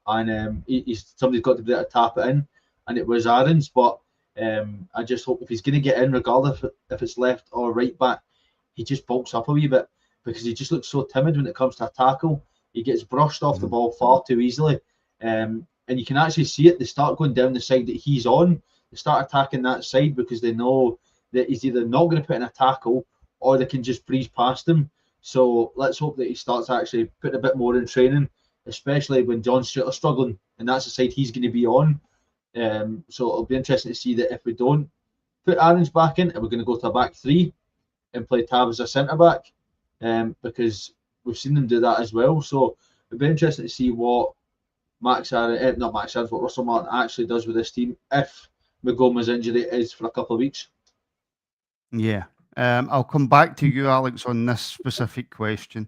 C: and somebody's got to be able to tap it in, and it was Aarons. But I just hope if he's going to get in, regardless if it's left or right back, he just bulks up a wee bit, because he just looks so timid when it comes to a tackle. He gets brushed off the ball far too easily, and you can actually see it. They start going down the side that he's on. They start attacking that side because they know that he's either not going to put in a tackle or they can just breeze past him. So let's hope that he starts actually putting a bit more in training, especially when John Stewart is struggling, and that's the side he's going to be on. So it'll be interesting to see that if we don't put Aarons back in, and we're going to go to a back three and play Tav as a centre back, because we've seen them do that as well. So it'll be interesting to see what what Russell Martin actually does with this team if Magoma's injury is for a couple of weeks.
A: Yeah. I'll come back to you, Alex, on this specific question,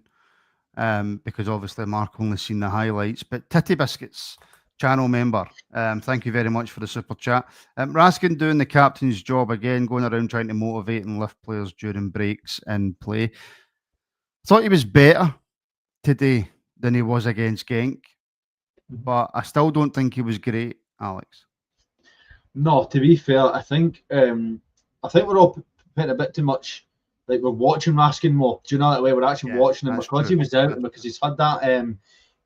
A: because obviously Mark only seen the highlights. But Titty Biscuits, channel member, thank you very much for the super chat. Raskin doing the captain's job again, going around trying to motivate and lift players during breaks and play. Thought he was better today than he was against Genk, but I still don't think he was great, Alex.
C: No, to be fair, I think we're all putting a bit too much, like we're watching Raskin more. Do you know that way? We're actually watching him because he was out, and because he's had that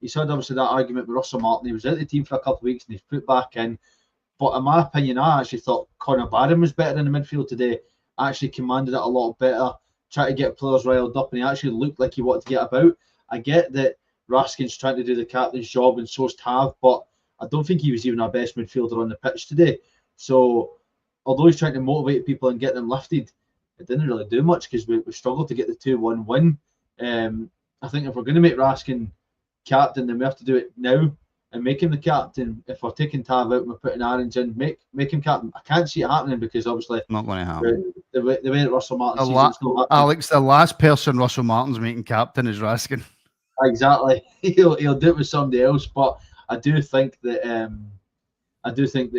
C: he's had obviously that argument with Russell Martin. He was out of the team for a couple of weeks and he's put back in. But in my opinion, I actually thought Connor Barron was better in the midfield today. Actually commanded it a lot better, tried to get players riled up, and he actually looked like he wanted to get about. I get that Raskin's trying to do the captain's job and so's Tav, but I don't think he was even our best midfielder on the pitch today. So although he's trying to motivate people and get them lifted, it didn't really do much because we struggled to get the 2-1 win. I think if we're going to make Raskin captain, then we have to do it now and make him the captain. If we're taking Tav out and we're putting Aarons in, make him captain. I can't see it happening because obviously
A: not going to happen.
C: The way that Russell Martin
A: Alex, the last person Russell Martin's making captain is Raskin.
C: Exactly. He'll do it with somebody else, but I do think that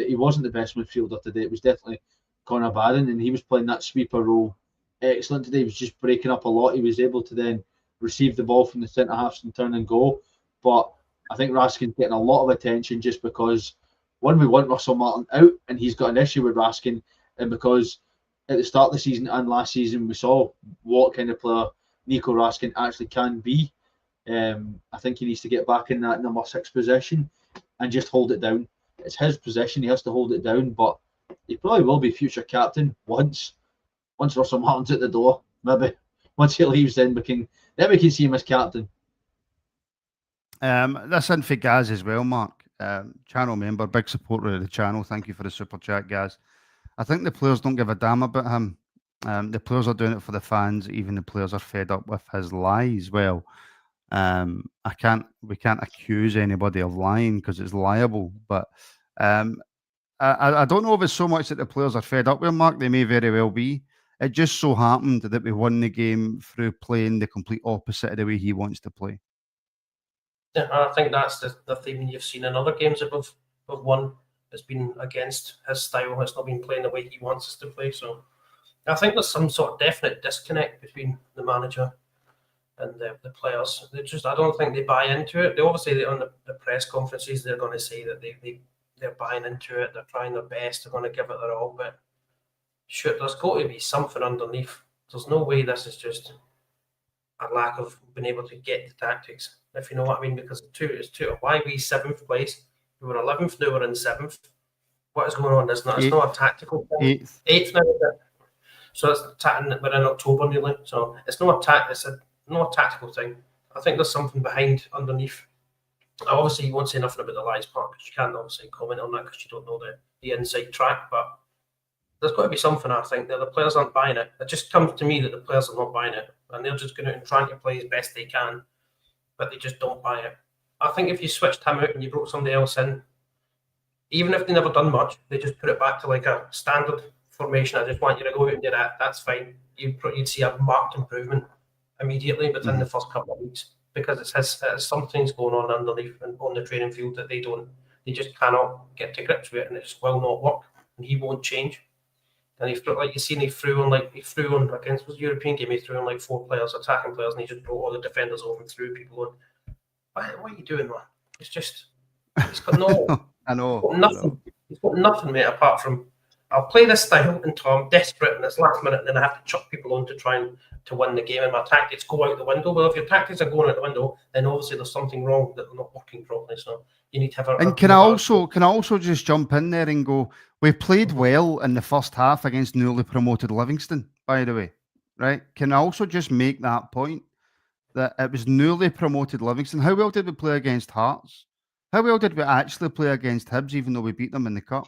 C: he wasn't the best midfielder today. It was definitely Connor Barron, and he was playing that sweeper role excellent today. He was just breaking up a lot. He was able to then receive the ball from the centre halves and turn and go. But I think Raskin's getting a lot of attention just because One, we want Russell Martin out, and he's got an issue with Raskin, and because at the start of the season and last season we saw what kind of player Nico Raskin actually can be. I think he needs to get back in that number 6 position and just hold it down. It's his position; he has to hold it down. But he probably will be future captain once Russell Martin's at the door. Maybe once he leaves, then we can see him as captain.
A: That's in for Gaz as well, Mark. Channel member, big supporter of the channel. Thank you for the super chat, Gaz. I think the players don't give a damn about him. The players are doing it for the fans. Even the players are fed up with his lies. Well, we can't accuse anybody of lying because it's liable. But I don't know if it's so much that the players are fed up with Mark. They may very well be. It just so happened that we won the game through playing the complete opposite of the way he wants to play.
B: Yeah, I think that's the theme you've seen in other games that we've won. It's been against his style. It's not been playing the way he wants us to play. So I think there's some sort of definite disconnect between the manager and the players. I don't think they buy into it. They obviously, on the press conferences, they're going to say that they're buying into it. They're trying their best. They're going to give it their all. But sure, there's got to be something underneath. There's no way this is just a lack of being able to get the tactics, if you know what I mean, because it's two. Why we 7th place? We were 11th, now we're in 7th. What is going on? It's not a tactical thing. 8th now. So we're in October nearly. So it's not a tactical thing. I think there's something behind underneath. Obviously, you won't say nothing about the lies part because you can't obviously comment on that because you don't know the inside track. But there's got to be something, I think, that the players aren't buying it. It just comes to me that the players are not buying it. And they're just going out and trying to play as best they can, but they just don't buy it. I think if you switched him out and you brought somebody else in, even if they never done much, they just put it back to like a standard formation. I just want you to go out and do that. That's fine. You'd see a marked improvement immediately within the first couple of weeks because it's something's going on underneath and on the training field that they just cannot get to grips with it, and it just will not work, and he won't change. And he threw on against the European game. He threw on like 4 players, attacking players, and he just brought all the defenders over and threw people on. What are you doing, man? It's just he's got no.
A: I know.
B: He's got nothing. He's got nothing, mate. Apart from I'll play this style until I'm desperate and it's last minute, and then I have to chuck people on to try to win the game, and my tactics go out the window. Well, if your tactics are going out the window, then obviously there's something wrong that they're not working properly. So you need to have
A: And can I also just jump in there and go, we played well in the first half against newly promoted Livingston, by the way, right? Can I also just make that point that it was newly promoted Livingston? How well did we play against Hearts? How well did we actually play against Hibs, even though we beat them in the cup?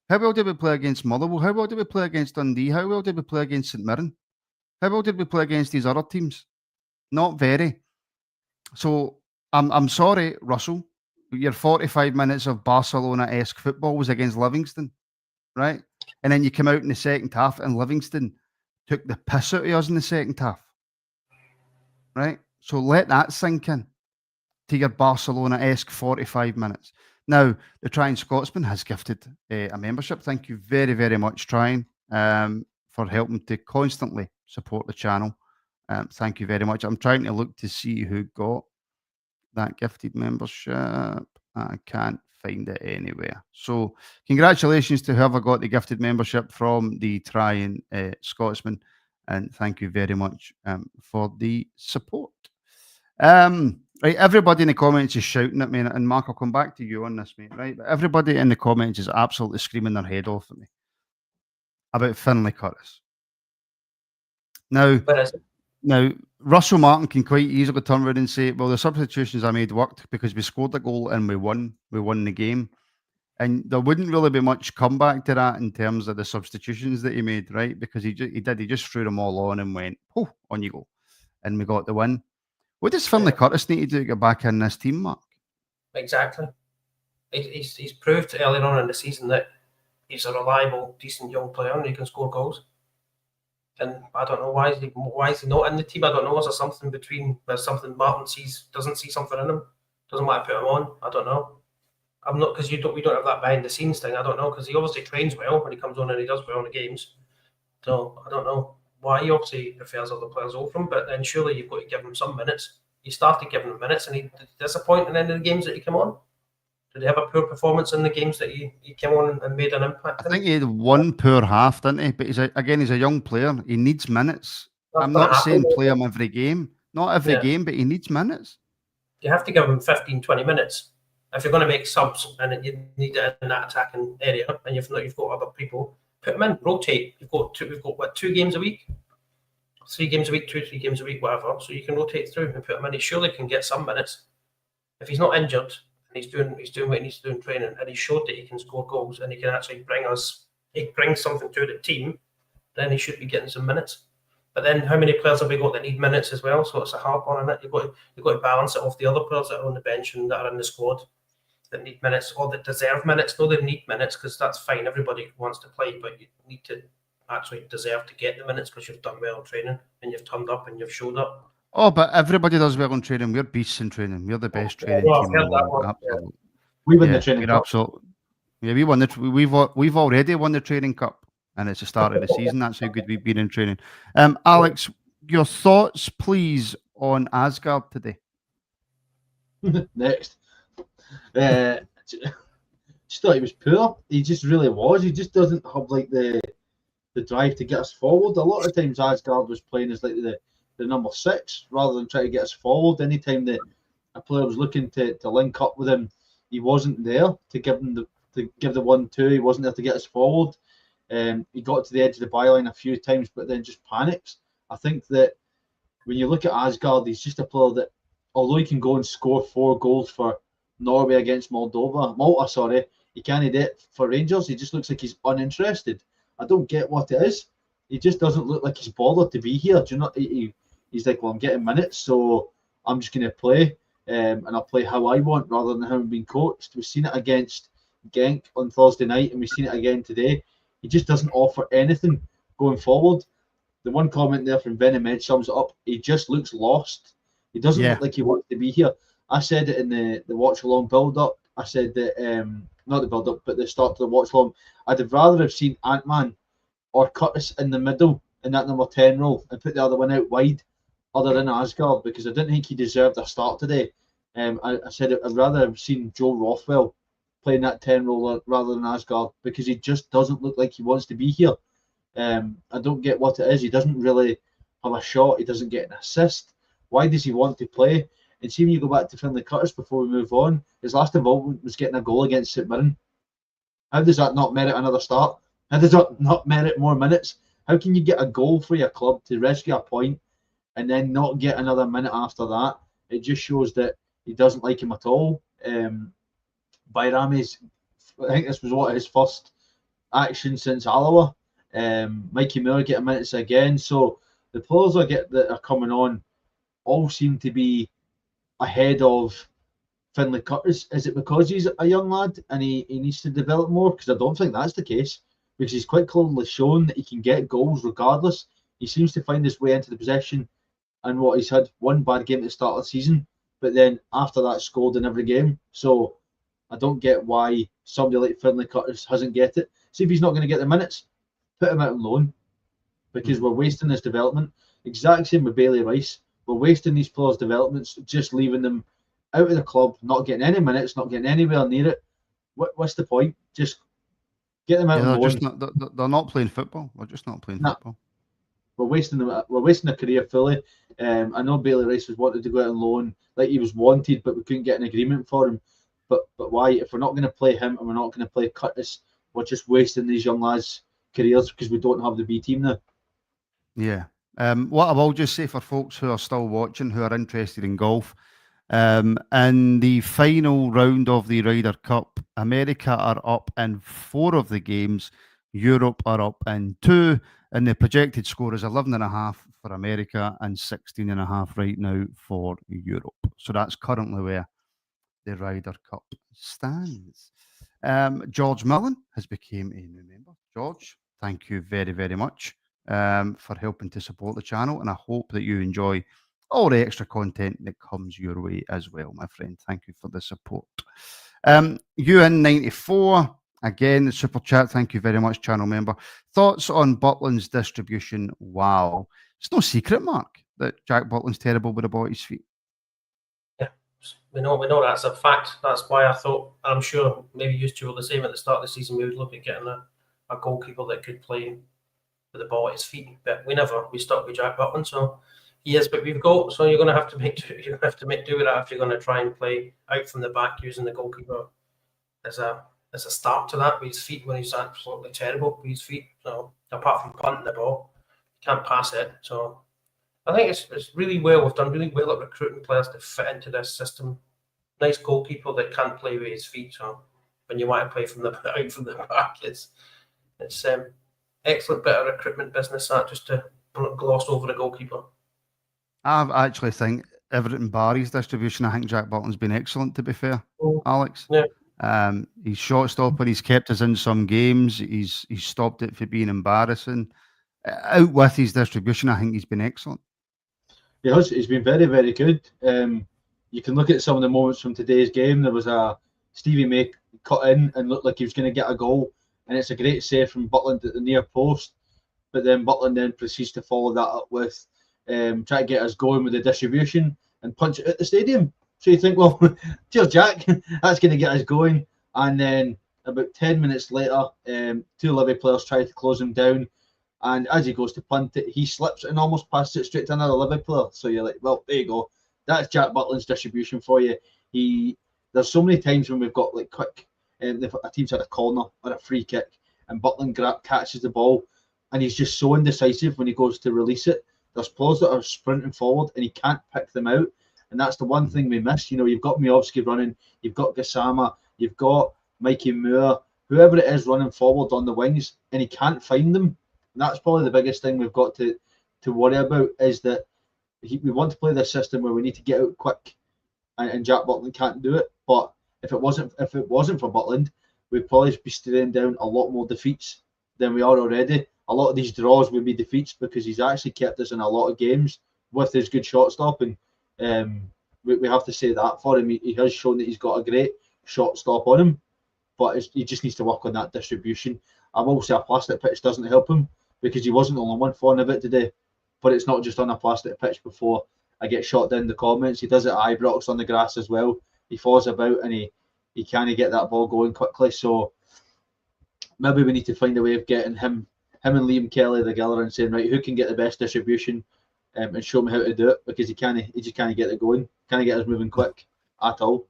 A: How well did we play against Motherwell? How well did we play against Dundee? How well did we play against St Mirren? How well did we play against these other teams? Not very. So I'm sorry, Russell. Your 45 minutes of Barcelona-esque football was against Livingston, right? And then you come out in the second half and Livingston took the piss out of us in the second half, right? So let that sink in to your Barcelona-esque 45 minutes. Now, the Trying Scotsman has gifted a membership. Thank you very, very much, Trying, for helping to constantly support the channel. Thank you very much. I'm trying to look to see who got that gifted membership. I can't find it anywhere. So congratulations to whoever got the gifted membership from the Trying Scotsman, and thank you very much for the support. Right, everybody in the comments is shouting at me, and Mark, I'll come back to you on this, mate, right? But everybody in the comments is absolutely screaming their head off at me about Finlay Curtis. Now, Russell Martin can quite easily turn around and say, well, the substitutions I made worked because we scored a goal and we won the game. And there wouldn't really be much comeback to that in terms of the substitutions that he made, right? Because he just threw them all on and went, oh, on you go. And we got the win. What does Finlay Curtis need to do to get back in this team, Mark?
B: Exactly. He's proved earlier on in the season that he's a reliable, decent young player and he can score goals. And I don't know why is he not in the team. I don't know. Is there something there's something Martin doesn't see something in him? Doesn't want to put him on? I don't know. I'm not, because we don't have that behind the scenes thing. I don't know, because he obviously trains well when he comes on and he does well in the games. So I don't know why he obviously prefers other players over him, but then surely you've got to give him some minutes. You started giving him minutes and he disappointed in the games that he came on. Did he have a poor performance in the games that he came on and made an impact?
A: I think he had one poor half, didn't he? But he's a young player. He needs minutes. I'm not saying play him every game. Not every game, but he needs minutes.
B: You have to give him 15, 20 minutes. If you're going to make subs and you need it in that attacking area, and you've got other people, put them in, rotate. We've got 2 games a week, 3 games a week, 3 games a week, whatever. So you can rotate through and put him in. He surely can get some minutes. If he's not injured and he's doing what he needs to do in training, and he showed that he can score goals and he can actually bring something to the team, then he should be getting some minutes. But then, how many players have we got that need minutes as well? So it's a hard one, isn't it? You've got to balance it off the other players that are on the bench and that are in the squad that need minutes or that deserve minutes. No, they need minutes because that's fine. Everybody wants to play, but you need to actually deserve to get the minutes because you've done well in training and you've turned up and you've showed up.
A: Oh, but everybody does well in training. We're beasts in training. We're the best training team in the world. Absolutely.
C: We win the training cup.
A: Absolutely. Yeah, we've already won the training cup. And it's the start of the season. That's how good we've been in training. Alex, your thoughts, please, on Asgard today.
C: Next. Just thought he was poor. He just really was. He just doesn't have like the drive to get us forward. A lot of times Asgard was playing as like the number 6 rather than trying to get us forward. Anytime that a player was looking to link up with him, he wasn't there to give him the 1-2. He wasn't there to get us forward. He got to the edge of the byline a few times, but then just panics. I think that when you look at Asgard, he's just a player that, although he can go and score 4 goals for Norway against Malta, he can't do it for Rangers. He just looks like he's uninterested. I don't get what it is. He just doesn't look like he's bothered to be here. Do you know? He's like, well, I'm getting minutes, so I'm just going to play, and I'll play how I want rather than how I'm being coached. We've seen it against Genk on Thursday night, and we've seen it again today. He just doesn't offer anything going forward. The one comment there from Venom Ed sums it up. He just looks lost. He doesn't look like he wants to be here. I said it in the watch along build up. I said that not the build up, but the start to the watch along. I'd have rather have seen Ant-Man or Curtis in the middle in that number 10 role and put the other one out wide, other than Asgard, because I didn't think he deserved a start today. I said I'd rather have seen Joe Rothwell playing that 10 role rather than Asgard, because he just doesn't look like he wants to be here. I don't get what it is. He doesn't really have a shot. He doesn't get an assist. Why does he want to play? And see, when you go back to Finlay Curtis before we move on, his last involvement was getting a goal against St Mirren. How does that not merit another start? How does that not merit more minutes? How can you get a goal for your club to rescue a point and then not get another minute after that? It just shows that he doesn't like him at all. Bayrami's, I think this was his first action since Alloa. Mikey Miller getting minutes again. So the players that are coming on all seem to be ahead of Finlay Curtis. Is it because he's a young lad and he needs to develop more? Because I don't think that's the case, because he's quite clearly shown that he can get goals regardless. He seems to find his way into the possession, and he's had one bad game at the start of the season, but then after that scored in every game. So I don't get why somebody like Finlay Curtis hasn't get it. See, if he's not going to get the minutes, put him out on loan, because we're wasting his development. Exact same with Bailey Rice. We're wasting these players' developments, just leaving them out of the club, not getting any minutes, not getting anywhere near it. What's the point? Just get them out on loan.
A: They're not playing football. We're just not playing football.
C: We're wasting them. We're wasting their career fully. I know Bailey Rice was wanted to go out on loan, like he was wanted, but we couldn't get an agreement for him. But why? If we're not going to play him and we're not going to play Curtis, we're just wasting these young lads' careers because we don't have the B team now.
A: Yeah. What I will just say for folks who are still watching, who are interested in golf, in the final round of the Ryder Cup, America are up in 4 of the games, Europe are up in 2, and the projected score is 11.5 for America and 16.5 right now for Europe. So that's currently where the Ryder Cup stands. George Millen has become a new member. George, thank you very, very much for helping to support the channel, and I hope that you enjoy all the extra content that comes your way as well, my friend. Thank you for the support. UN94, again, the super chat. Thank you very much, channel member. Thoughts on Butland's distribution? Wow. It's no secret, Mark, that Jack Butland's terrible with the ball at his feet.
B: Yeah, We know that's a fact. That's why I thought, I'm sure maybe you two were the same at the start of the season. We would look at getting a goalkeeper that could play with the ball at his feet, but we stuck with Jack Butland. So he is, but we've got. So you're going to have to make do with that if you're going to try and play out from the back using the goalkeeper as a start to that with his feet when he's absolutely terrible with his feet. So apart from punting the ball, he can't pass it. So I think it's really well. We've done really well at recruiting players to fit into this system. Nice goalkeeper that can't play with his feet. So when you want to play from the out from the back, it's excellent bit of recruitment business. That just to gloss over the goalkeeper.
A: I actually think Everton Barry's distribution. I think Jack Butland's been excellent. To be fair, Alex.
B: Yeah.
A: He's shot stopping. He's kept us in some games. He's stopped it from being embarrassing. Out with his distribution, I think he's been excellent.
C: He's been very, very good. You can look at some of the moments from today's game. There was a Stevie May cut in and looked like he was going to get a goal, and it's a great save from Butland at the near post. But then Butland then proceeds to follow that up with try to get us going with the distribution and punch it at the stadium. So you think, well, cheers, Jack. That's going to get us going. And then about 10 minutes later, two Livy players try to close him down. And as he goes to punt it, he slips and almost passes it straight to another Livy player. So you're like, well, there you go. That's Jack Butland's distribution for you. There's so many times when we've got like quick, a team's had a corner or a free kick, and Butland catches the ball, and he's just so indecisive when he goes to release it. There's players that are sprinting forward, and he can't pick them out. And that's the one thing we miss. You've got Miovski running, you've got Gassama, you've got Mikey Moore, whoever it is running forward on the wings, and he can't find them. And that's probably the biggest thing we've got to worry about, is that we want to play this system where we need to get out quick, and Jack Butland can't do it. But if it wasn't for Butland, we'd probably be staring down a lot more defeats than we are already. A lot of these draws would be defeats because he's actually kept us in a lot of games with his good shot stopping. We have to say that for him. He has shown that he's got a great shot stop on him, but he just needs to work on that distribution. I will say a plastic pitch doesn't help him, because he wasn't the only one falling a bit today. But it's not just on a plastic pitch. Before I get shot down in the comments, he does it at Ibrox on the grass as well. He falls about and he can't get that ball going quickly. So maybe we need to find a way of getting him and Liam Kelly together and saying, right, who can get the best distribution, and show me how to do it, because he just can't get it going, can't get us moving quick at all.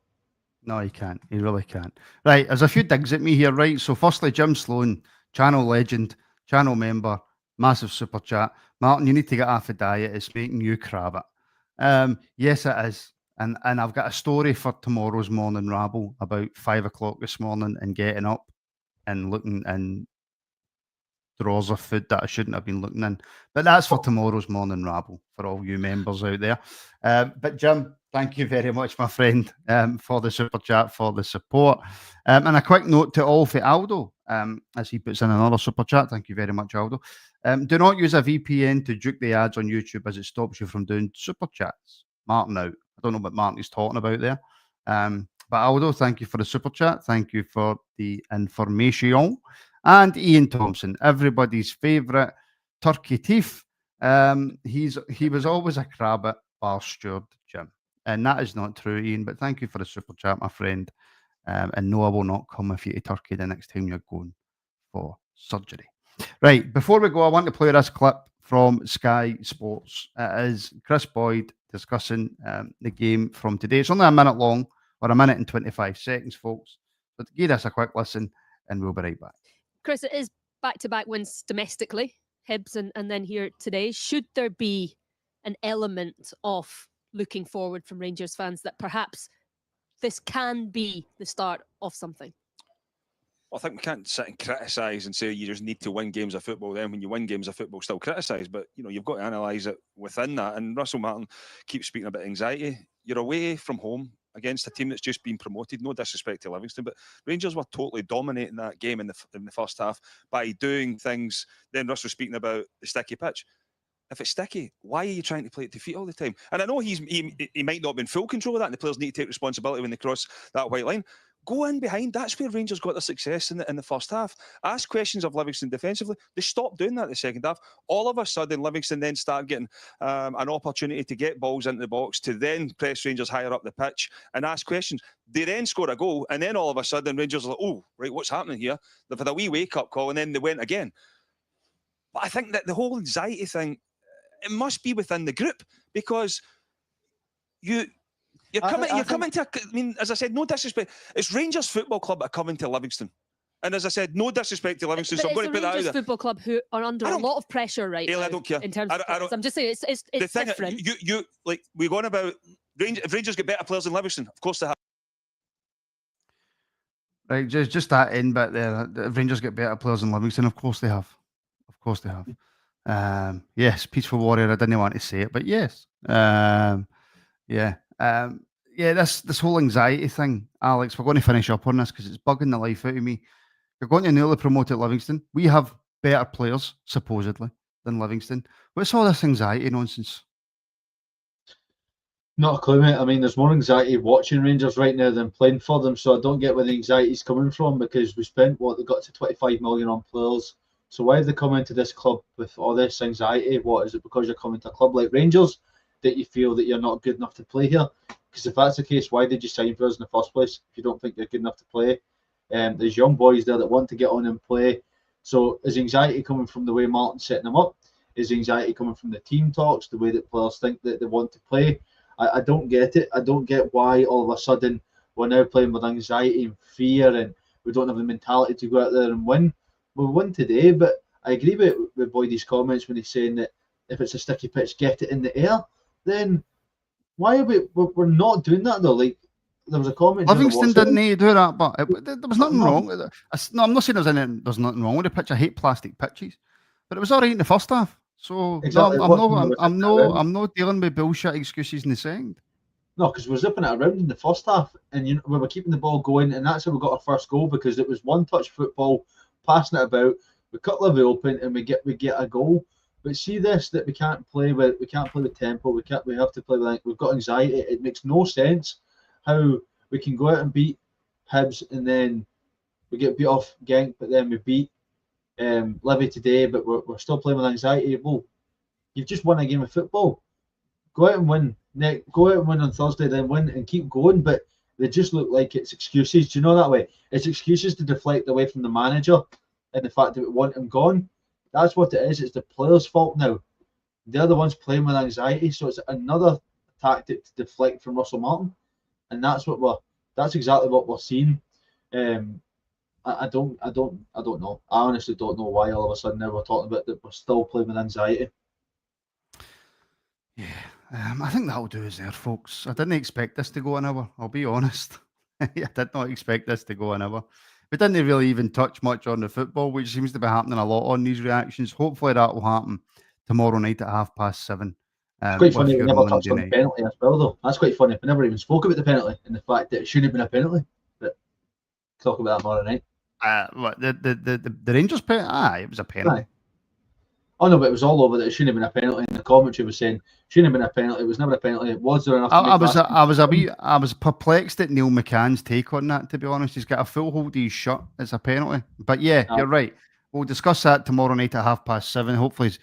A: No, he can't. He really can't. Right, there's a few digs at me here, right? So firstly, Jim Sloan, channel legend, channel member, massive super chat. Martin, you need to get off a diet. It's making you crab it. Yes, it is. And I've got a story for tomorrow's morning rabble about 5 o'clock this morning and getting up and looking in drawers of food that I shouldn't have been looking in. But that's for tomorrow's morning rabble for all you members out there. But Jim, thank you very much, my friend, for the super chat, for the support. And a quick note to all for Aldo, as he puts in another super chat. Thank you very much, Aldo. Do not use a VPN to juke the ads on YouTube, as it stops you from doing super chats. Martin out. I don't know what Martin is talking about there. But Aldo, thank you for the super chat. Thank you for the information. And Ian Thompson, everybody's favourite turkey teeth. He was always a crab at bar steward, Jim. And that is not true, Ian, but thank you for the super chat, my friend. And no, I will not come with you to Turkey the next time you're going for surgery. Right, before we go, I want to play this clip from Sky Sports. It is Chris Boyd discussing the game from today. It's only a minute long, or a minute and 25 seconds, folks. But give us a quick listen, and we'll be right back.
J: Chris, it is back-to-back wins domestically, Hibs and then here today. Should there be an element of looking forward from Rangers fans that perhaps this can be the start of something?
K: I think we can't sit and criticise and say you just need to win games of football. Then when you win games of football, still criticise. But, you've got to analyse it within that. And Russell Martin keeps speaking about anxiety. You're away from home against a team that's just been promoted. No disrespect to Livingston, but Rangers were totally dominating that game in the first half by doing things. Then Russ was speaking about the sticky pitch. If it's sticky, why are you trying to play it to feet all the time? And I know he might not have been full control of that, and the players need to take responsibility when they cross that white line. Go in behind. That's where Rangers got their success in the first half. Ask questions of Livingston defensively. They stopped doing that in the second half. All of a sudden, Livingston then started getting an opportunity to get balls into the box, to then press Rangers higher up the pitch and ask questions. They then scored a goal, and then all of a sudden, Rangers are like, oh, right, what's happening here? They've had a wee wake-up call, and then they went again. But I think that the whole anxiety thing, it must be within the group, because you're coming to, I mean, as I said, no disrespect. It's Rangers Football Club that are coming to Livingston. And as I said, no disrespect to Livingston, so I'm going to put that out there.
J: It's Rangers Football Club who are under a lot of pressure right now.
K: I don't care.
J: In terms of players. I'm just saying it's different.
K: You like, we're going about, if Rangers get better players than Livingston, of course they have.
A: Right, just that end bit there. If Rangers get better players than Livingston, of course they have. Of course they have. Yes, peaceful warrior. I didn't want to say it, but yes. This whole anxiety thing, Alex, we're going to finish up on this because it's bugging the life out of me. You're going to newly promoted Livingston. We have better players, supposedly, than Livingston. What's all this anxiety nonsense?
C: Not a clue, mate. I mean, there's more anxiety watching Rangers right now than playing for them, so I don't get where the anxiety is coming from, because we spent, they got to 25 million on players. So why have they come into this club with all this anxiety? What, is it because you're coming to a club like Rangers that you feel that you're not good enough to play here? Because if that's the case, why did you sign for us in the first place if you don't think you're good enough to play? There's young boys there that want to get on and play. So is anxiety coming from the way Martin's setting them up? Is anxiety coming from the team talks, the way that players think that they want to play? I don't get it. I don't get why all of a sudden we're now playing with anxiety and fear, and we don't have the mentality to go out there and win. We won today, but I agree with Boydie's comments when he's saying that if it's a sticky pitch, get it in the air. Then why are we're not doing that though? Like, there was a comment.
A: Livingston didn't need to do that, but there was nothing wrong with it. No, I'm not saying there's nothing wrong with the pitch. I hate plastic pitches, but it was all right in the first half. So exactly. No, I'm not dealing with bullshit excuses in the second.
C: No, because we're zipping it around in the first half, and we were keeping the ball going, and that's how we got our first goal, because it was one-touch football, passing it about. We cut Livy open, and we get a goal. But see this, that we can't play with tempo. We have to play with. We've got anxiety. It makes no sense how we can go out and beat Hibs, and then we get beat off Genk, but then we beat Livy today, but we're still playing with anxiety. Well, you've just won a game of football. Go out and win. Go out and win on Thursday, then win and keep going. But they just look like it's excuses. Do you know that way? It's excuses to deflect away from the manager and the fact that we want him gone. That's what it is. It's the players' fault now. They're the ones playing with anxiety, so it's another tactic to deflect from Russell Martin, and that's exactly what we're seeing. I don't know. I honestly don't know why all of a sudden now we're talking about that we're still playing with anxiety.
A: Yeah, I think that'll do us there, folks. I didn't expect this to go an hour. I'll be honest. I did not expect this to go an hour. We didn't really even touch much on the football, which seems to be happening a lot on these reactions. Hopefully that will happen tomorrow night at 7:30.
C: It's quite funny we never touched on the penalty as well, though. That's quite funny. We never even spoke about the penalty and the fact that it shouldn't have been a penalty. But talk about that tomorrow night.
A: What, the Rangers penalty? It was a penalty.
C: Aye. Oh no, but it was all over that it shouldn't have been a penalty. And the commentary was saying shouldn't have been a penalty. It was never a penalty. Was there enough?
A: I was perplexed at Neil McCann's take on that. To be honest, he's got a full hold of his shirt. It's a penalty. But yeah, you're right. We'll discuss that tomorrow night at 7:30.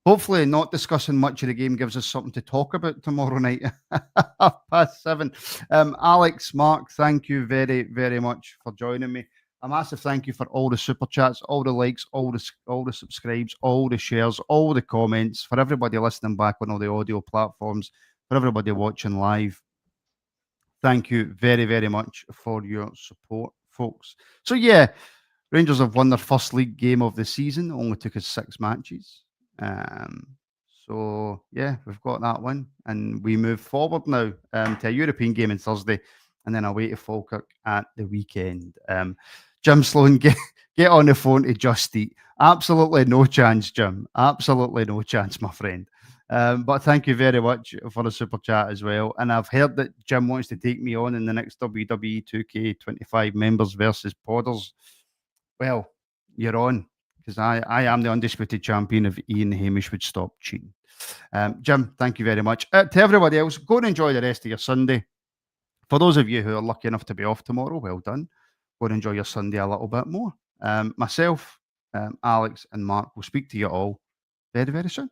A: Hopefully, not discussing much of the game gives us something to talk about tomorrow night at 7:30. Alex, Mark, thank you very, very much for joining me. A massive thank you for all the super chats, all the likes, all the subscribes, all the shares, all the comments, for everybody listening back on all the audio platforms, for everybody watching live. Thank you very, very much for your support, folks. So yeah, Rangers have won their first league game of the season. Only took us 6 matches. So yeah, we've got that one, and we move forward now to a European game on Thursday, and then away to Falkirk at the weekend. Jim Sloan, get on the phone to Just Eat. Absolutely no chance, Jim. Absolutely no chance, my friend. But thank you very much for the super chat as well. And I've heard that Jim wants to take me on in the next WWE 2K25 members versus podders. Well, you're on, because I am the undisputed champion if Ian Hamish would stop cheating. Jim, thank you very much. To everybody else, go and enjoy the rest of your Sunday. For those of you who are lucky enough to be off tomorrow, well done. Go and enjoy your Sunday a little bit more. Myself, Alex and Mark will speak to you all very, very soon.